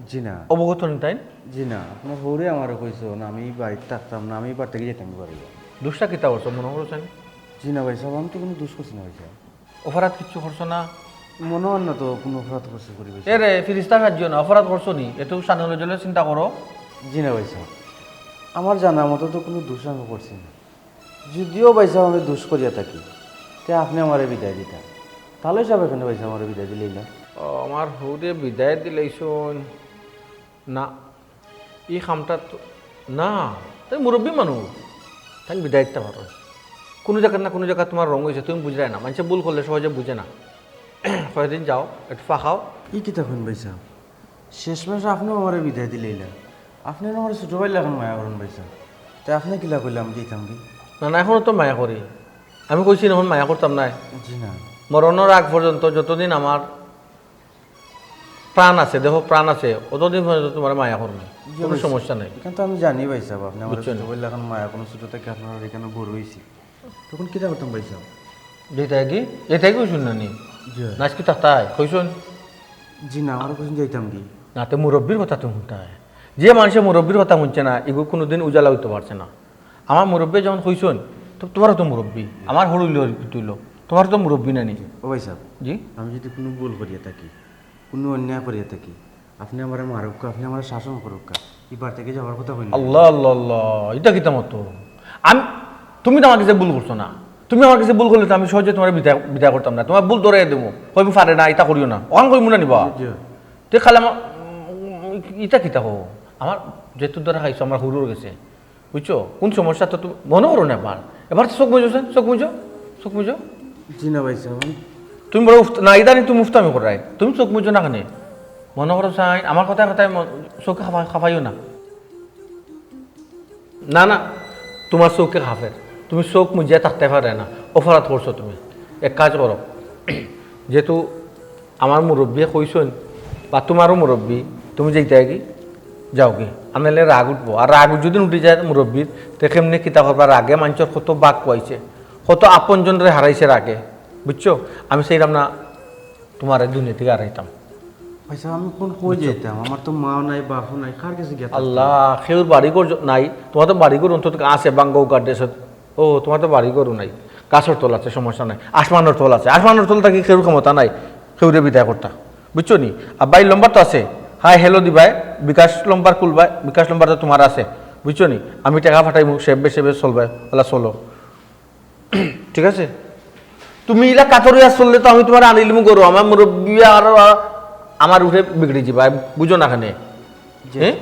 জি না অবগত নেই তাই? জি না, আপনার হৌরে আমারও কইছেন আমি বাড়িতে থাকতাম না, আমি বার থেকে যেতাম পারি। দুষ্টা কিতা করছো মনে করছেন? জি না ভাই সাহেব, আমি তো কোনো দোষ করছি না ভাই সাহেব। অপরাধ কিচ্ছু করছো না? মনে হয় না তো কোনো অপরাধ করছে করি ভাই এ সাহেব। রে ফিরিস্তার রাজ্য না, অপরাধ করছো নি? একটু সাধারণ জলে চিন্তা করো। জি না ভাই সাহেব, আমার জানা মতো তো কোনো দোষ আমি করছি না। যদিও বাইসা আমি দুষ করিয়া থাকি তে আপনি আমারে বিদায় দিতা তাহলে সব এখানে বাইসা আমারে বিদায় দিলেই না আমার হৌরে বিদায় দিলেইছুন না ই খামটা না তাই মুরব্বী মানুষ তাই বিদায় দিতে পারো কোনো জায়গা না কোনো জায়গা তোমার রং হয়েছে তুমি বুঝলাই না মানুষে ভুল করলে সহজে বুঝে না কয়েকদিন যাও একটু ফাঁকাও ই কি তখন বাইসা শেষমেশ আপনিও আমারে বিদায় দিলেই না আপনি আমার ছোটো ভাই এখন মায়া করেন বাইসা তাই আপনি কিলা করলে আমি যেতাম কি না না এখনও তো মায়া করি আমি কইছি এখন মায়া করতাম না জি না মরণের আগ পর্যন্ত যতদিন আমার প্রাণ আছে দেহ প্রাণ আছে অতদিন পর্যন্ত তোমার মায়া করবো কোনো সমস্যা নেই কিন্তু আমি জানি বাইসা আপনি আমার বুঝছেন? ছোটো ভাই এখন মায়া কোনো ছোটো থেকে আপনার এখানে বড় হয়েছি তখন কিটা করতাম বাইসা যেটাই কইছুন না নি জি নাচ কি তাই কইছুন জি না আমার কোথাও যাইতাম কি না তো মুরব্বীর কথা তো শুনতে হয় যে মানুষের মুরব্বীর কথা শুনছে না এগুলো কোনোদিন উজালা হইতে পারছে না আমার মুরব্বী যখন কইছুন তো তোমারও তো মুরব্বী আমার হরইল তুইল তোমার তো মুরব্বী না নি ও ভাই সাহেব জি আমি যদি কোনো ভুল করিয়া থাকি কোনো অন্যায় করিয়া থাকি আপনি আমার মারুক আপনি আমার শাসন করুক এবার থেকে যাওয়ার কথা বলি আল্লাহ আল্লাহ আল্লাহ এটা কি মতো আমি তুমি তো আমার কাছে ভুল করছো না তুমি আমার কাছে ভুল করলে তো আমি সহজে তোমার বিদায় করতাম না তোমার ভুল ধরে দেবো কইবি পারে না এটা করিও না অন কইমু না নিবা তুই খালে আমার ইটা কিতা হো আমার যেহেতু ধরে খাইছো আমার হুরুর গেছে বুঝছো কোন সমস্যা তো তুমি মনে করো না এবার তো চোখ বুঝো চোখ বুঝো জি না ভাই সাহেব তুমি বড় না ইদানি তুমি মুফতামি করাই তুমি চোখ বুঝো না কেন মনে করো চাই আমার কথায় চোখে খাফাইও না না না তোমার চোখে খাফের তুমি চোখ মুজিয়া থাকতে পারে না অপরাধ করছো তুমি এক কাজ করো যেহেতু আমার মুরব্বী কইসন বা তোমারও মুরব্বী তুমি যেতে কি যাও কি আনালে রাগ উঠবো আর রাগ যদি উঠে যায় মুরব্বীর তো কেমনি কিতা করবার রাগে মানুষের কত বাঘ পাইছে কত আপনজনরে হারাইছে রাগে বুঝছো আমি সেইরাম না তোমার দুনিয়া থেকে হারাইতাম ভাই সাহেব আমি কোন কই যেতাম আমার তো মা নাই বাপও নাই কার কাছে গেতাম আল্লাহ সেউর বাড়িঘর নাই তোমার তো বাড়িঘর অন্তত আছে বাঙ্গৌ গার্ডেসত ও তোমার তো বাড়িঘরও নাই গাছের তল আছে সমস্যা নাই আসমানের তল আছে আসমানের তল থাকি সেউর ক্ষমতা নাই সেউরে বিদায় করতা বুঝছো নি আর বাড়ির লম্বার তো আছে হাই হেলো দিবাই বিকাশ লম্বার খুলবাই বিকাশ লম্বার তো তোমার আছে বুঝছো নি আমি টাকা ফাটাইমু সেবে চলবাই ওলা চলো ঠিক আছে তুমি ইলা কাতরিয়া চললে তো আমি তোমার আনিলিমু করো আমার মুরব্বী আর আমার উঠে বিগড়ে যাবা বুঝো না খানে হ্যাঁ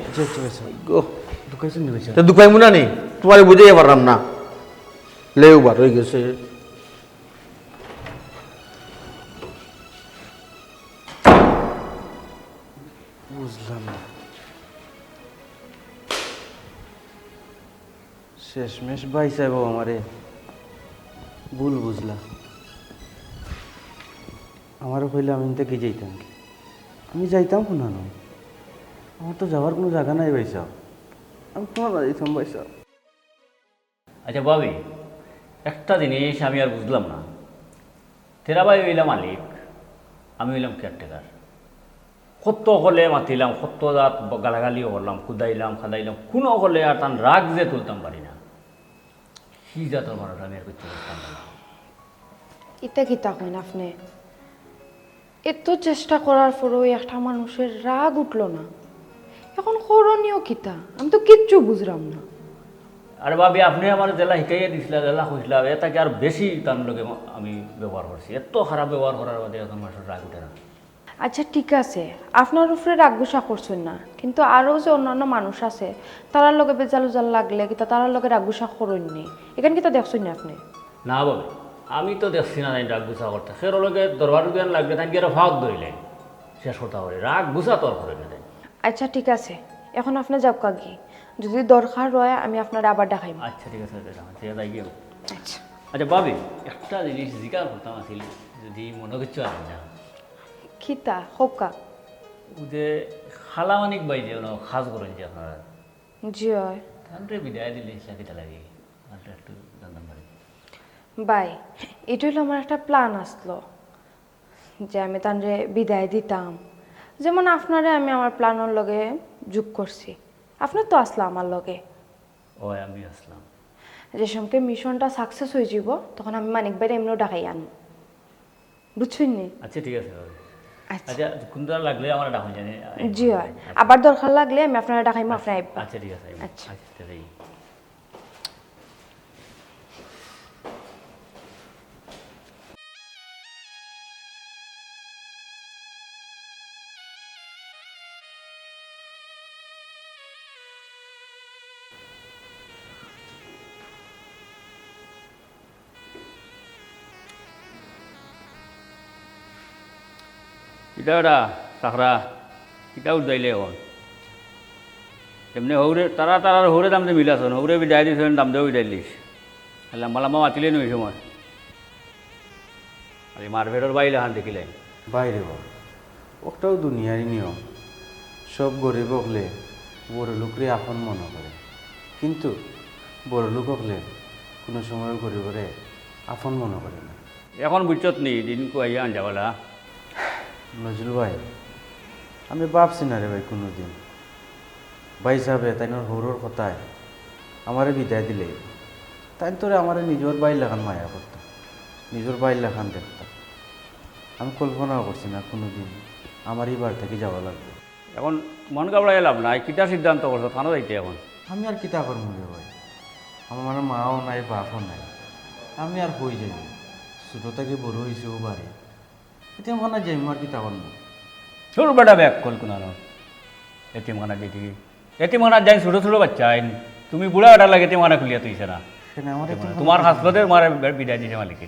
ঢুকাইছেন ভাই সাহেব তো দুঃখাইমু না নি তোমার বুঝাই পারলাম না লেউ বার হয়ে গেছে বুঝলাম না শেষমেশ ভাই সাহেব আমারে ভুল বুঝলা আমারও কইলে আমি থেকে যাইতাম কি আমি যাইতাম না না আমার তো যাওয়ার কোনো জায়গা নাই ভাই সাহেব আমি কোনো না যাইতাম ভাই সাহেব আচ্ছা ভাবি একটা জিনিস আমি আর বুঝলাম না তেরা ভাই হইলাম মালিক আমি হইলাম কেয়ারটেকার কত হলে মাতিলাম কত জাত গালাগালিও করলাম খুদাইলাম খাদাইলাম কোনো হলে আর তার রাগ যে তুলতাম পারি না কি জাতর মানুষ আমি আর করতে পারতাম না ইটা কিতা কইন আপনি এত চেষ্টা করার পরও একটা মানুষের রাগ উঠলো না এখন করণীয় কিতা আমি তো কিচ্ছু বুঝলাম না আরে ভাবি আপনি আমার জেলা শিকাইয়া দিছিলা জেলা খুঁজলা এটাকে আর বেশি তার লগে আমি ব্যবহার করছি এত খারাপ ব্যবহার করার বাদে এখন মানুষের রাগ উঠে না আচ্ছা ঠিক আছে আপনার উপরে রাগ গুসা করছেন না কিন্তু আরও যে অন্যান্য মানুষ আছে তারার লগে বেজাল উজাল লাগলে কিতা তারার লগে রাগ গুসা করেননি এখানে কিতা দেখছেন না আপনি না ভাবি আমি তো দেখছি না তাই রাগ গুছা করতে সের লগে দরবার জ্ঞান লাগবে তাই গিয়ে ভাগ ধরিলেন শেষ কথা বলে রাগ গুছা তোর করে দেয় আচ্ছা ঠিক আছে এখন আপনি যাও কাকি যদি দরকার হয় আমি আপনার আবার দেখাইব আচ্ছা ঠিক আছে যাই গিয়ে আচ্ছা আচ্ছা ভাবি একটা জিনিস জিজ্ঞাসা করতাম আসিল যদি মনে করছো আর না কিতা হোকা ও যে খালামানিক বাই যে খাস করেন যে আপনারা জি হয় তাহলে বিদায় দিলে কিতা লাগে তাহলে একটু জানতাম পারি বাই এটা হলো আমার একটা প্ল্যান আসলো যে আমি তানরে বিদায় দিতাম যেমন আপনারে আমি আমার প্ল্যানের লগে যোগ করছি আপনার তো আসলো আমার লগে ও আমি আসলাম যে সমকে মিশনটা সাকসেস হয়ে যাব তখন আমি মানিক বাইরে এমনিও ডাকাই আনবো বুঝছেন নি আচ্ছা ঠিক আছে ভাবি আচ্ছা আচ্ছা কোনটা লাগলে আমার ডাকুন জানি জি হয় আবার দরকার লাগলে আমি আপনারা ডাকাইমো আপনার আইবা আচ্ছা ঠিক আছে আচ্ছা। আচ্ছা তাহলে কিতা ওটা চাকরা কিতা উঠাইলে এখন এমনি হৌরে তারা তারার হৌরে দাম দিয়ে মিলাছ হৌরে বিদায় দিছ দাম দেও বিদায় দিস লাম্বা লাম্বা মাতিলে নই সময় আর মারভেটর বাইলে হান দেখিলে বাইরে বা ওটাও দুনিয়ারই নিয়ম সব গরিব হলে বড় লোকরে আপন মনে করে কিন্তু বড় লোক হলে কোনো সময় গরিবরে আপন মনে করে না এখন বুঝছত নি দিন কুয়াইয়া আনজাবালা নজরুল ভাই আমি ভাবছি না রে ভাই কোনো দিন ভাই সাহেবে তাই হরুর কথায় আমারে বিদায় দিলে তাই তোরে আমার নিজের বাইর লাগান মায়া করতাম নিজের বাইর লাগান দেখতাম আমি কল্পনাও করছি না কোনো দিন আমার এই বাড়ি থেকে যাওয়া লাগবে এখন মন গাবড়াই লাভ নাই কিতা সিদ্ধান্ত করছো থানো যাইতে এখন আমি আর কিতা করবো রে ভাই আমার মানে মাও নাই বাপও নাই আমি আর হয়ে যাই ছোটো থেকে বড় হয়েছে ও বাড়ি এতিয়া মনে যাই আর কিতা করবো ছোট বেটা ব্যাগ কল কোনানো এতিমখানা যেটি এতিমখানা যাই ছোটো ছোটো বাচ্চা আইন তুমি বুড়া বেটা লাগে এতিমখানা খুলিয়া তুইছে না সেখানে আমার তোমার হাসপাতে মারে বিদায় দিছে মালিকে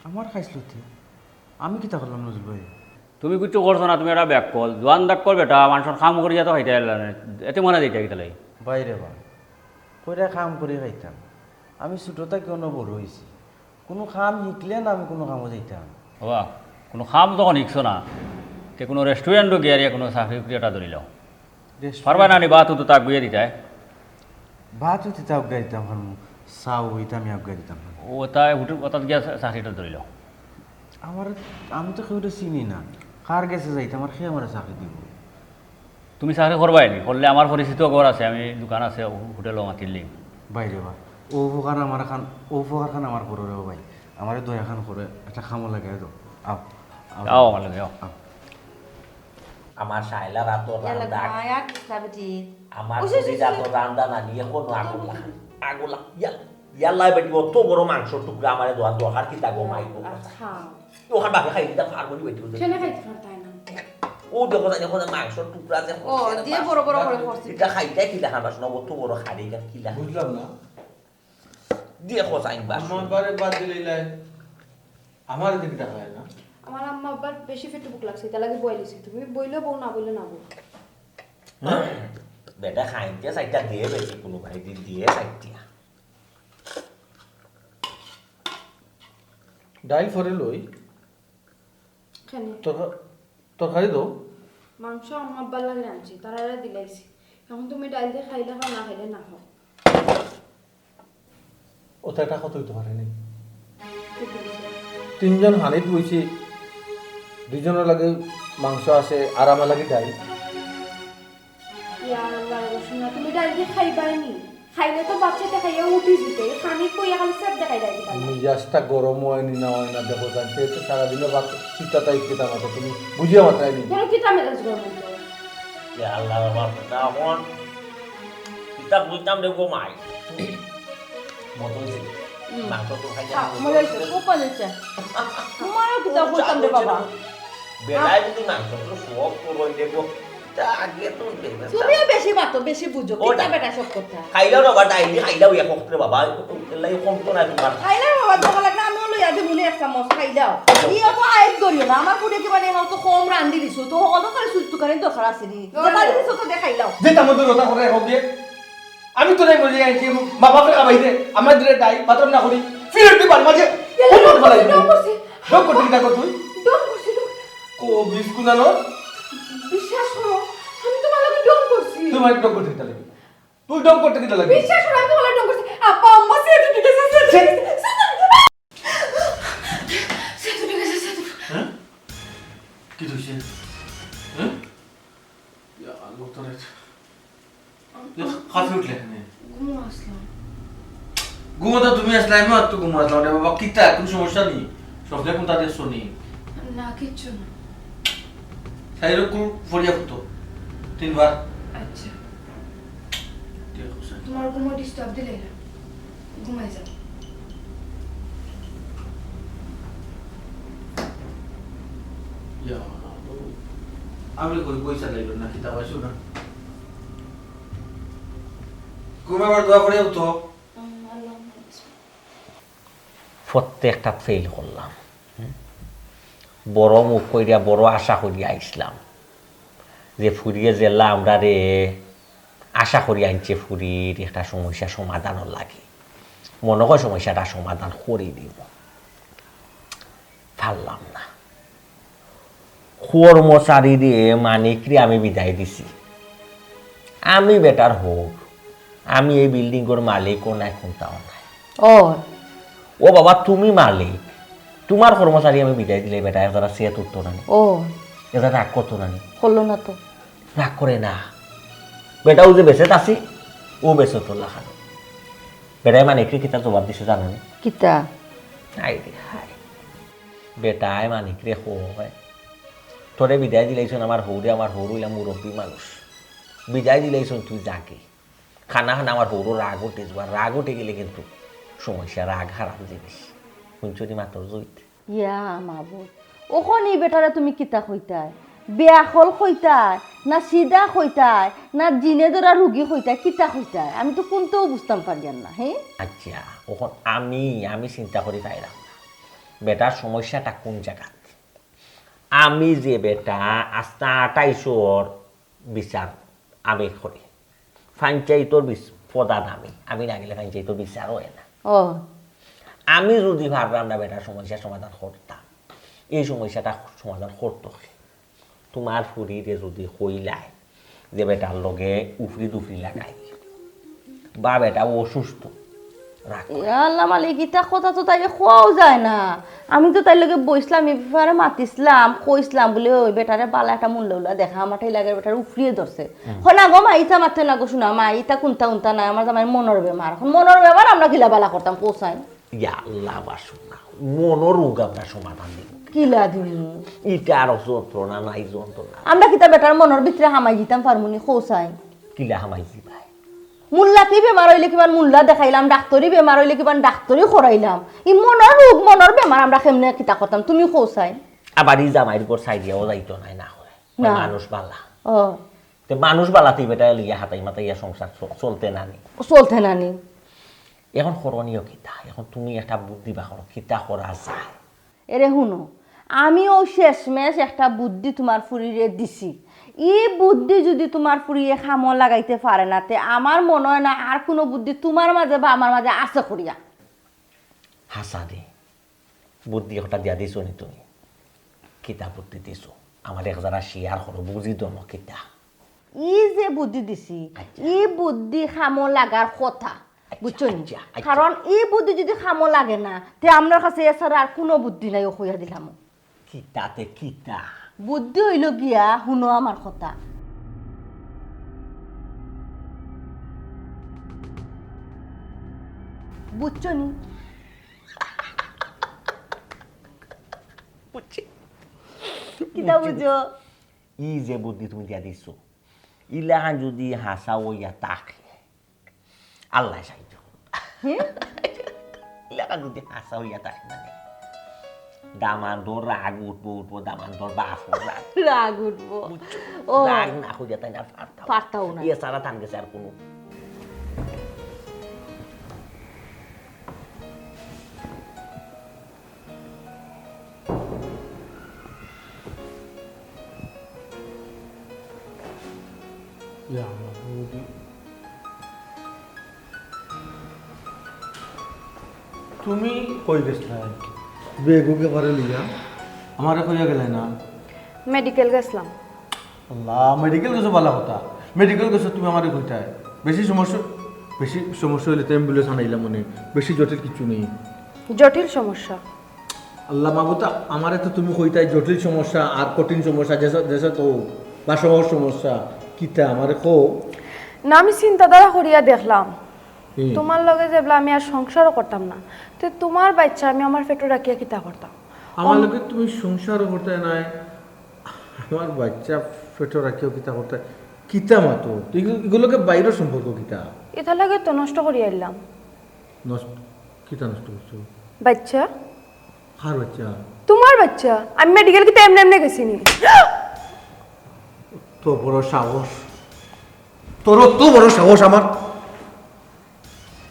আমার খাইছিল আমি কিতা করলাম নজরুল ভাই তুমি কিছু করছো না তুমি একটা ব্যাগ কল জোয়ান দাগ কল বেটা মানুষের কাম করিয়া তো খাইতে এতিমখানা দিতে গেলে বাইরে বা কইরা কাম করে খাইতাম আমি ছোটো থেকে কোনো বড় হয়েছি কোনো কাম শিখলে না আমি কোনো কামও যাইতাম বাবা কোনো কাম যখন শিখছো না তে কোনো রেস্টুরেন্টও গিয়ে কোনো চাকরি এটা ধরি লও পারবা না নি বা তো তাক গুয়ে দিতাই ভাত হইতে আজ্ঞা দিতাম চাও হইতে আমি আজ্ঞা দিতাম ও তাই হোটেল ওটাত গিয়া চাকরিটা ধরি লও আমার আমি তো কেউ চিনি না কার গেছে যাইতে আমার খেয়ে আমার চাকরি দিব তুমি চাকরি করবাই নি করলে আমার পরিচিত ঘর আছে আমি দোকান আছে হোটেলও মাতিলি বাইরে বা ও উপকার আমার খান ও উপকার খান আমার করে রে ভাই আমার দয়া খান করে একটা খামো লাগে তো আও আও আমার লাগে আও আমার শাইলা রাত রান্দা মায়া কিতা বেটি আমার যদি রাত রান্দা না নিয়ে কোনো আগুলা ইয়াল্লাই বেটি অত বড় মাংস টুকরা আমারে দোয়া দরকার কি তাগো মাইকো ওখান বাপে খাই দিতা ফার্মনি বেটি কেনে খাইতে পারতাই না ও দেখো জানি কোন মাংস টুকরা যে ও দিয়ে বড় বড় করে করছি এটা খাইতে কি দেখা বাস না অত বড় খাড়ি গা কি লাগে বুঝলাম না দিয়ে খোসাইন বাস আমার বারে বাদ দিলে আমার দিকে টাকা হয় না আমার আম্মা আবার বেশি পেটে বুক লাগছে তার লাগে বইলিছি তুমি বইলে বউ না বইলে না বউ বেটা খাইতে সাইটা দিয়ে বেশি কোনো ভাই দিয়ে সাইটিয়া ডাইল ফরে লই কেন তরকারি দাও মাংস আম্মা আব্বার লাগে রাঁধছি তারা দিলাইছি এখন তুমি ডাইল দিয়ে খাইলে খাও না খাইলে না খাও ওটা একটা কত হইতে পারেনি তিনজন হানিত বইছি দুজনের লাগে মাংস আছে আর আমার লাগে ডাইল শোনা তুমি ডাইল দিয়ে খাইবাই নি খাইলে তো বাচ্চাটা খাইয়া উঠি যেতে খানি কইয়া খালি সব দেখাই ডাইল মিজাজটা গরম হয়নি না হয় না দেখো জানতে তো সারাদিনের বাদ চিন্তাটা ইচ্ছেটা মাথা তুমি বুঝিয়ে মাথায় নি কেন কিটা মেজাজ গরম হতো ইয়া আল্লাহ বাবা না হন কিতা বুঝতাম দেখো মাই মতো মাংস তো খাই যা মজা হইছে খুব মজা হইছে তোমারও কিতা বলতাম রে বাবা বেলাই যদি মাংস তো সব তো রই দেখো তা আগে তো দেখবে তুমিও বেশি বাতো বেশি বুঝো কিতা বেটা সব কথা খাইলাও না বাটা আইলি খাইলাও এক হক্তরে বাবা এলাই কম তো না তোমার খাইলে বাবা দেখা লাগলে আমি লইয়া দিব নি এক চামচ খাই দাও ইয়া তো আইব করিও না আমার পুরে কি মানে তো কম রান্ধি দিছো তো কত করে সুস্থ করে দরকার আছে নি দেখা দিছো তো দেখাই দাও যে তামদ রতা করে হোক দিয়ে আমি তো নাই বলি আইছি মা বাপে কাবাইতে আমার দিলে ডাই পাত্র না করি ফিরে দি বাড়ি মাঝে কোন বলাই ডং করতে কিটা কর তুই ডং করছি কো বিস্কুনানো বিশ্বাস করো আমি তোমার লাগে ডং করছি তোমার ডং করতে কিটা লাগে তুই ডং করতে কিটা লাগে বিশ্বাস করো আমি তোমার লাগে ডং করছি আপা আম্মা সে তো ঠিক আছে হ্যাঁ কি হইছে হ্যাঁ ইয়া আল্লাহ তোরে খাফি উঠলে ঘুম আসলাম ঘুমোতে তুমি আসলে আমি আর তো ঘুমো আসলাম রে বাবা কিতা কোন সমস্যা নেই সবলে কোন তাদের শুনি না কিচ্ছু না সাইরো কুল ফরিয়া ফুটো তিনবার আচ্ছা ঠিক আছে তোমার ঘুমো ডিস্টার্ব দিলে না ঘুমাই যাও ইয়া আমি কই পয়সা লাইলো না কিতা পাইছো না ঘুমাবার দোয়া করে তো প্রত্যেকটা ফেল করলাম বড় মুখ কইরা বড় আশা করিয়া আইসলাম যে ফুরিয়ে জেলা আমরা রে আশা করি আনছে ফুরির একটা সমস্যা সমাধানও লাগে মনে হয় সমস্যাটা সমাধান করে দিব পারলাম না কর্মচারী দিয়ে মানিকরে আমি বিদায় দিছি আমি বেটার হোক আমি এই বিল্ডিংয়ের মালিকও নাই কোনটাও নাই ও ও বাবা তুমি মালিক তোমার কর্মচারী আমি বিদায় দিলে বেটা এরা সে উঠতো না ও এরা রাগ করতো না হলো না তো রাগ করে না বেটা ও যে বেঁচে আছি ও বেঁচে তো লাখানো বেটায় মানিকরে কিতা জবাব দিছে জানো নি কিতা হাই রে হাই বেটায় মানিকরে হয় তোরে বিদায় দিলেইছন আমার হৌর হইলাম মুরব্বী মানুষ বিদায় দিলেইছন তুই যাকে খানা আমার হৌর রাগ উঠে যাওয়া রাগ উঠে গেলে কিন্তু সমস্যা রাগ হারাম জিনিস শুনছনি মাত্র জইত ইয়া মাবুদ ওখানে বেটারে তুমি কিতা কইতায় বেয়াখল কইতায় না সিধা কইতায় না জিনে ধরা রুগী কইতায় কিতা কইতায় আমি তো কোনটাও বুঝতাম পারিয়ান না হ্যাঁ আচ্ছা ওখন আমি চিন্তা করি পাইলাম না বেটার সমস্যাটা কোন জায়গা আমি যে বেটা আস্তা 28 বিচার আমি করি পঞ্চায়েতর প্রধান আমি না গেলে পঞ্চায়েতর বিচার হয় না ও আমি যদি ভাবলাম না বেটার সমস্যা সমাধান করতাম এই সমস্যাটা সমাধান করতো তোমার ফুরিরে যদি কইলায় যে বেটার লগে উফরি দুফরি লাগাই বা বেটা অসুস্থ রাখ আল্লাহ মালিক ইটা কথা তো তাইলে খোয়াও যায় না আমি তো তাই লগে বইসলাম এই ব্যাপারে মাতিসলাম কইসলাম বলে ওই বেটারে বালা একটা মূল্য উল্লা দেখা আমারটাই লাগে বেটার উফরিয়ে ধরছে হয় না গো মা ইটা মারতে না গো শোনা মা ইটা কোনটা উনতা নাই আমার জামাই মনের বেমার এখন মনের বেমার আমরা গিলা বালা করতাম পৌঁছাই ইয়া আল্লাহ বাসনা মনোরোগ আমরা সমাধান দিব কিলা দিন ইটা আর যন্ত্রণা নাই যন্ত্রণা আমরা কিতা বেটার মনের ভিতরে হামাই দিতাম পারমুনি খোসাই কিলা হামাইছি ভাই মুল্লা কি বেমার হইলে কিমান মুল্লা দেখাইলাম ডাক্তারি বেমার হইলে কিমান ডাক্তারি করাইলাম ই মনের রোগ মনের বেমার আমরা কেমনে কিতা করতাম তুমি খোসাই আবার ই জামাইর উপর সাইডিয়াও যাইতো নাই না হয় না। মানুষ বালা ও তো মানুষ বালাতেই বেটা লিয়া হাতাই মাতাইয়া সংসার চলতে নানি চলতে নানি এখন করণীয় কিতা এখন তুমি একটা বুদ্ধি বা করো কিতা করা যায় এরে শুনো আমিও শেষমেশ একটা বুদ্ধি তোমার ফুরিয়ে দিছি এই বুদ্ধি যদি তোমার ফুরিয়ে খামো লাগাইতে পারে না তে আমার মনে হয় না আর কোনো বুদ্ধি তোমার মাঝে বা আমার মাঝে আছে করিয়া হাসা দে বুদ্ধি একটা দিয়া দিছো নি তুমি কিতা বুদ্ধি দিছো আমার এক যারা শেয়ার করো বুঝি দনো কিতা ই যে বুদ্ধি দিছি ই বুদ্ধি খামো লাগার কথা বুঝছো নি? আচ্ছা, আচ্ছা। কারণ এই বুদ্ধি যদি খামো লাগে না তে আমার কাছে এছাড়া আর কোনো বুদ্ধি নাই হইয়া দিলাম কিতাতে কিতা বুদ্ধি হইল গিয়া শুনো আমার কথা বুঝছো নি কিতা বুঝো ই যে বুদ্ধি তুমি দিয়া দিছো ইলাহান যদি হাসা ওইয়া তাকে আল্লাহ সাহায্য ইলাহান যদি হাসা হইয়া থাকে মানে দামান্দর রাগ উঠবো দামান্দর বাপ রাগ উঠবো ও রাগ না খুঁজে তাই না পারতাও না ইয়ে সারা থান গেছে আর কোনো তুমি কই গেছিলা বেগুকে পারে লিয়া আমারে কইয়া গেলে না মেডিকেল গেছিলাম আল্লাহ মেডিকেল গেছো ভালো কথা মেডিকেল গেছো তুমি আমারে কইতায় বেশি সমস্যা হইলে তো অ্যাম্বুলেন্স আনাইলাম মনে বেশি জটিল কিছু নেই জটিল সমস্যা আল্লাহ মাবুতা আমারে তো তুমি কইতাই জটিল সমস্যা আর কঠিন সমস্যা যেসা তো বা সহজ সমস্যা কিতা আমারে কো না আমি চিন্তাধারা করিয়া দেখলাম তোমার লগে যেবলা আমি আর সংসারও করতাম না তো তোমার বাচ্চা আমি আমার পেটে রাখিয়া কিতা করতাম আমার লগে তুমি সংসারও করতে নাই আমার বাচ্চা পেটে রাখিও কিতা করতে কিতা মাতো এগুলোকে বাইরের সম্পর্ক কিতা এটা লাগে তো নষ্ট করিয়া এলাম নষ্ট কিতা নষ্ট করছো বাচ্চা কার বাচ্চা তোমার বাচ্চা আমি মেডিকেল কিতা এমনি এমনি গেছিনি তো বড় সাহস তোর তো বড় সাহস আমার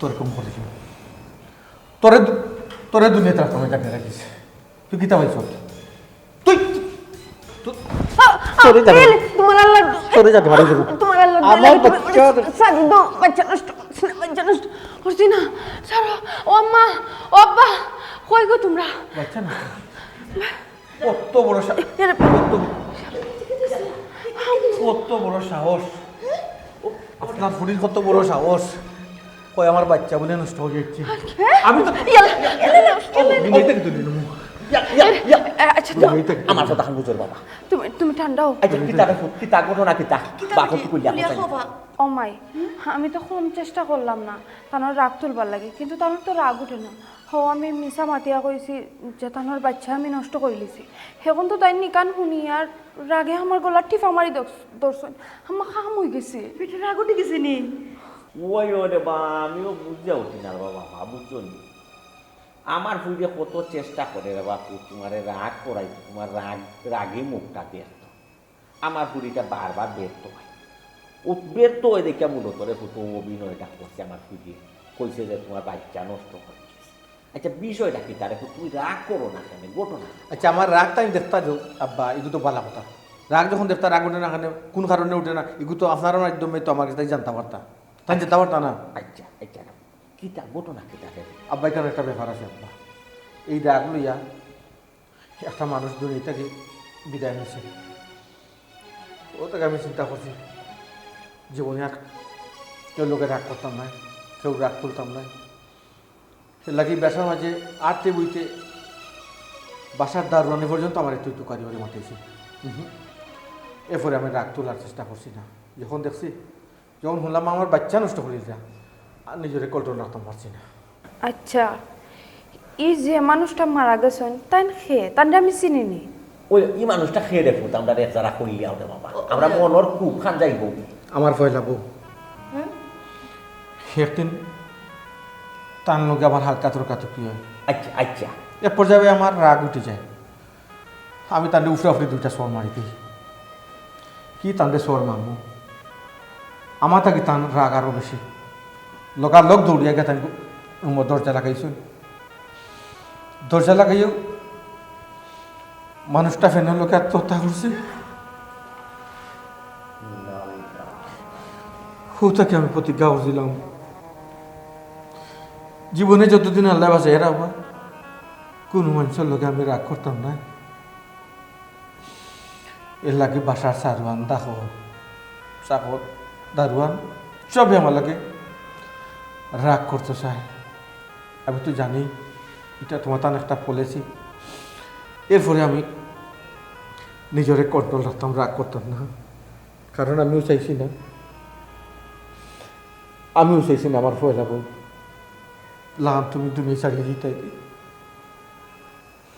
তোর কম করেছ তোরে দুনিয়াতে রাখতে জানিয়ে রাখিস তুই কিতা পাইছ তুই সরে যাবে তোমার আল্লাহ সরে যাবে বাড়ি যাবো তোমার আল্লাহ আমার বাচ্চা সারি দাও বাচ্চা নষ্ট বাচ্চা নষ্ট করছি না সারো ও আম্মা ও আব্বা কই গো তোমরা বাচ্চা না কত বড় কত বড় সাহস আপনার ফুরির কত বড় সাহস কই আমার বাচ্চা বলে নষ্ট হয়ে যাচ্ছে আমি তো আচ্ছা আমার কথা বুঝর বাবা তুমি ঠান্ডা হও আচ্ছা কিতা ঘটনা কিতা বাকত কইলা ও মাই আমি তো কম চেষ্টা করলাম না তানোর রাগ তুলবার লাগে কিন্তু তানোর তো রাগ উঠে না আমি মিশা মাতিয়া কইছি যে তানোর বাচ্চা আমি নষ্ট করে লিছি সেখন তো তাই নিকান শুনি আর রাগে আমার গলার টিফা মারি দর্শন আমার খাম হয়ে গেছে পিঠে রাগ উঠে গেছে নি ওই ওরে বা আমিও বুঝতে উঠি না বাবা বুঝছো নি আমার ফুলকে কত চেষ্টা করে রে বাপু তোমার রাগ করাই তোমার রাগে মুখটা ব্যর্থ আমার ফুলিটা বারবার ব্যর্থ হয় ও ব্যর্থ হয়ে দেখে মূলত রে ফুটো অভিনয়টা করছে আমার ফুলি কইছে যে তোমার বাচ্চা নষ্ট করে আচ্ছা বিষয়টা কি তারে তুই রাগ করো না কেন ঘটনা আচ্ছা আমার রাগটা আমি দেখতা যাও আব্বা এগুলো তো ভালো কথা রাগ যখন দেখতা রাগ উঠে না কেন কোন কারণে উঠে না এগুলো তো আপনার মাধ্যমে তো আমার কাছে জানতে পারতা তাই জানতে পারতা না আচ্ছা আচ্ছা কিতা ঘটনা কিতা আব্বা এখানে একটা ব্যাপার আছে আব্বা এই রাগ লইয়া একটা মানুষ দুনিয়া থেকে বিদায় নিয়েছে ও থেকে আমি চিন্তা করছি জীবনে আর কেউ লোকে রাগ করতাম না কেউ রাগ তুলতাম না সে লাগি বেসার মাঝে আটতে বইতে বাসার দারুয়ানি পর্যন্ত আমার একটু একটু কারিবারি মাতিয়েছে এরপরে আমি রাগ তোলার চেষ্টা করছি না যখন দেখছি যখন শুনলাম আমার বাচ্চা নষ্ট করে যা আর নিজের কন্ট্রোল রাখতে পারছি না আচ্ছা এই যে মানুষটা মারা গেছেন তাই খেয়ে তাই আমি চিনি নি ওই এই মানুষটা খেয়ে দেখো আমরা যারা কইলিয়া ওটা বাবা আমরা মনর খুব খান যাইব আমার ভয় লাগবো একদিন তার লোকে আমার হালকা তর্কাতর্কি হয় আচ্ছা আচ্ছা এ পর্যায়ে আমার রাগ উঠে যায় আমি তাদের উফরে উফরে দুইটা সর মারি দিই কি তাদের সর মারবো আমার থাকি তার রাগ আরও বেশি লোকার লোক দৌড়িয়া গে তাকে দরজা লাগাইছো দরজা লাগাইও মানুষটা ফেনের লোকে আত্মহত্যা করছে তাকে আমি প্রতিজ্ঞা করছিলাম জীবনে যতদিন আল্লাহ বাসে এরা হবা কোনো মানুষের লোকে আমি রাগ করতাম না এর লাগে বাসার সারওয়ান দাখর চাকর দারোয়ান সবই আমার লাগে রাগ করতে চায় আমি তো জানি এটা তোমার তান একটা পলিসি এরপরে আমি নিজেরে কন্ট্রোল রাখতাম রাগ করতাম না কারণ আমিও চাইছি না আমার ভয় লাগো লাম তুমি ছাড়িয়ে দিতে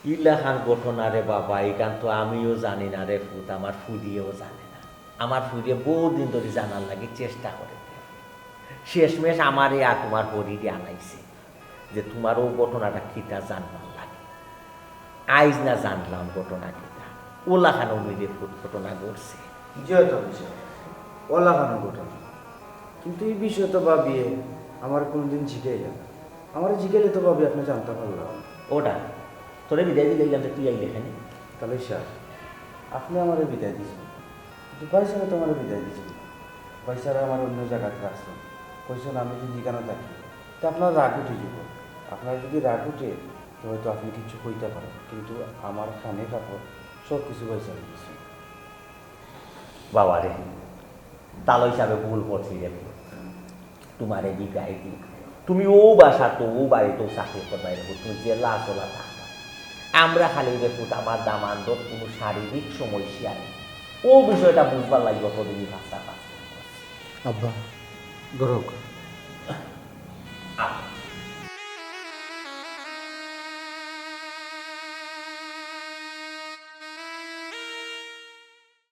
ইলাখান ঘটনা রে বাবা এখান তো আমিও জানি না রে ফুট আমার ফুদিয়েও জানে না আমার ফুদিয়ে বহুদিন ধরে জানার লাগে চেষ্টা করে শেষমেশ আমারে আর তোমার হরিরে আনাইছে যে তোমারও ঘটনাটা কিতা জানবার লাগে আইজ না জানলাম ঘটনা কিতা ওলাখান অনুযায়ী ফুট ঘটনা ঘটছে যেহেতু বিষয় ওলাখানো ঘটনা কিন্তু এই বিষয় তো ভাবিয়ে আমার কোনোদিন জিজ্ঞাই না আমার জিজ্ঞালে তো ভাবি আপনি জানতে পারলাম ওটা তোরে বিদায় দিলে জানতে তুই আইলে এখানে তাহলে স্যার আপনি আমার বিদায় দিয়েছেন কিন্তু পয়সারা তো আমার বিদায় দিয়েছেন পয়সারা আমার অন্য জায়গাতে রাখছেন কইছেন আমি যদি এখানে থাকি তো আপনার রাগ উঠে যাব আপনার যদি রাগ উঠে তো হয়তো আপনি কিছু কইতে পারেন কিন্তু আমার কানে কাপড় সব কিছু পয়সা দিয়েছেন বাবা রে তাল হিসাবে ভুল করছি রে তোমারে বিদায় দিই তুমি ও বাসা তো ও বাড়ি তো চাকরি করবাই রেখো তুমি যে লাচলা থাকবা আমরা খালি দেখো আমার দামান্দর কোনো শারীরিক সমস্যা নেই ও বিষয়টা বুঝবার লাগবে প্রতিদিন রাস্তা পাচ্ছে আব্বা গরক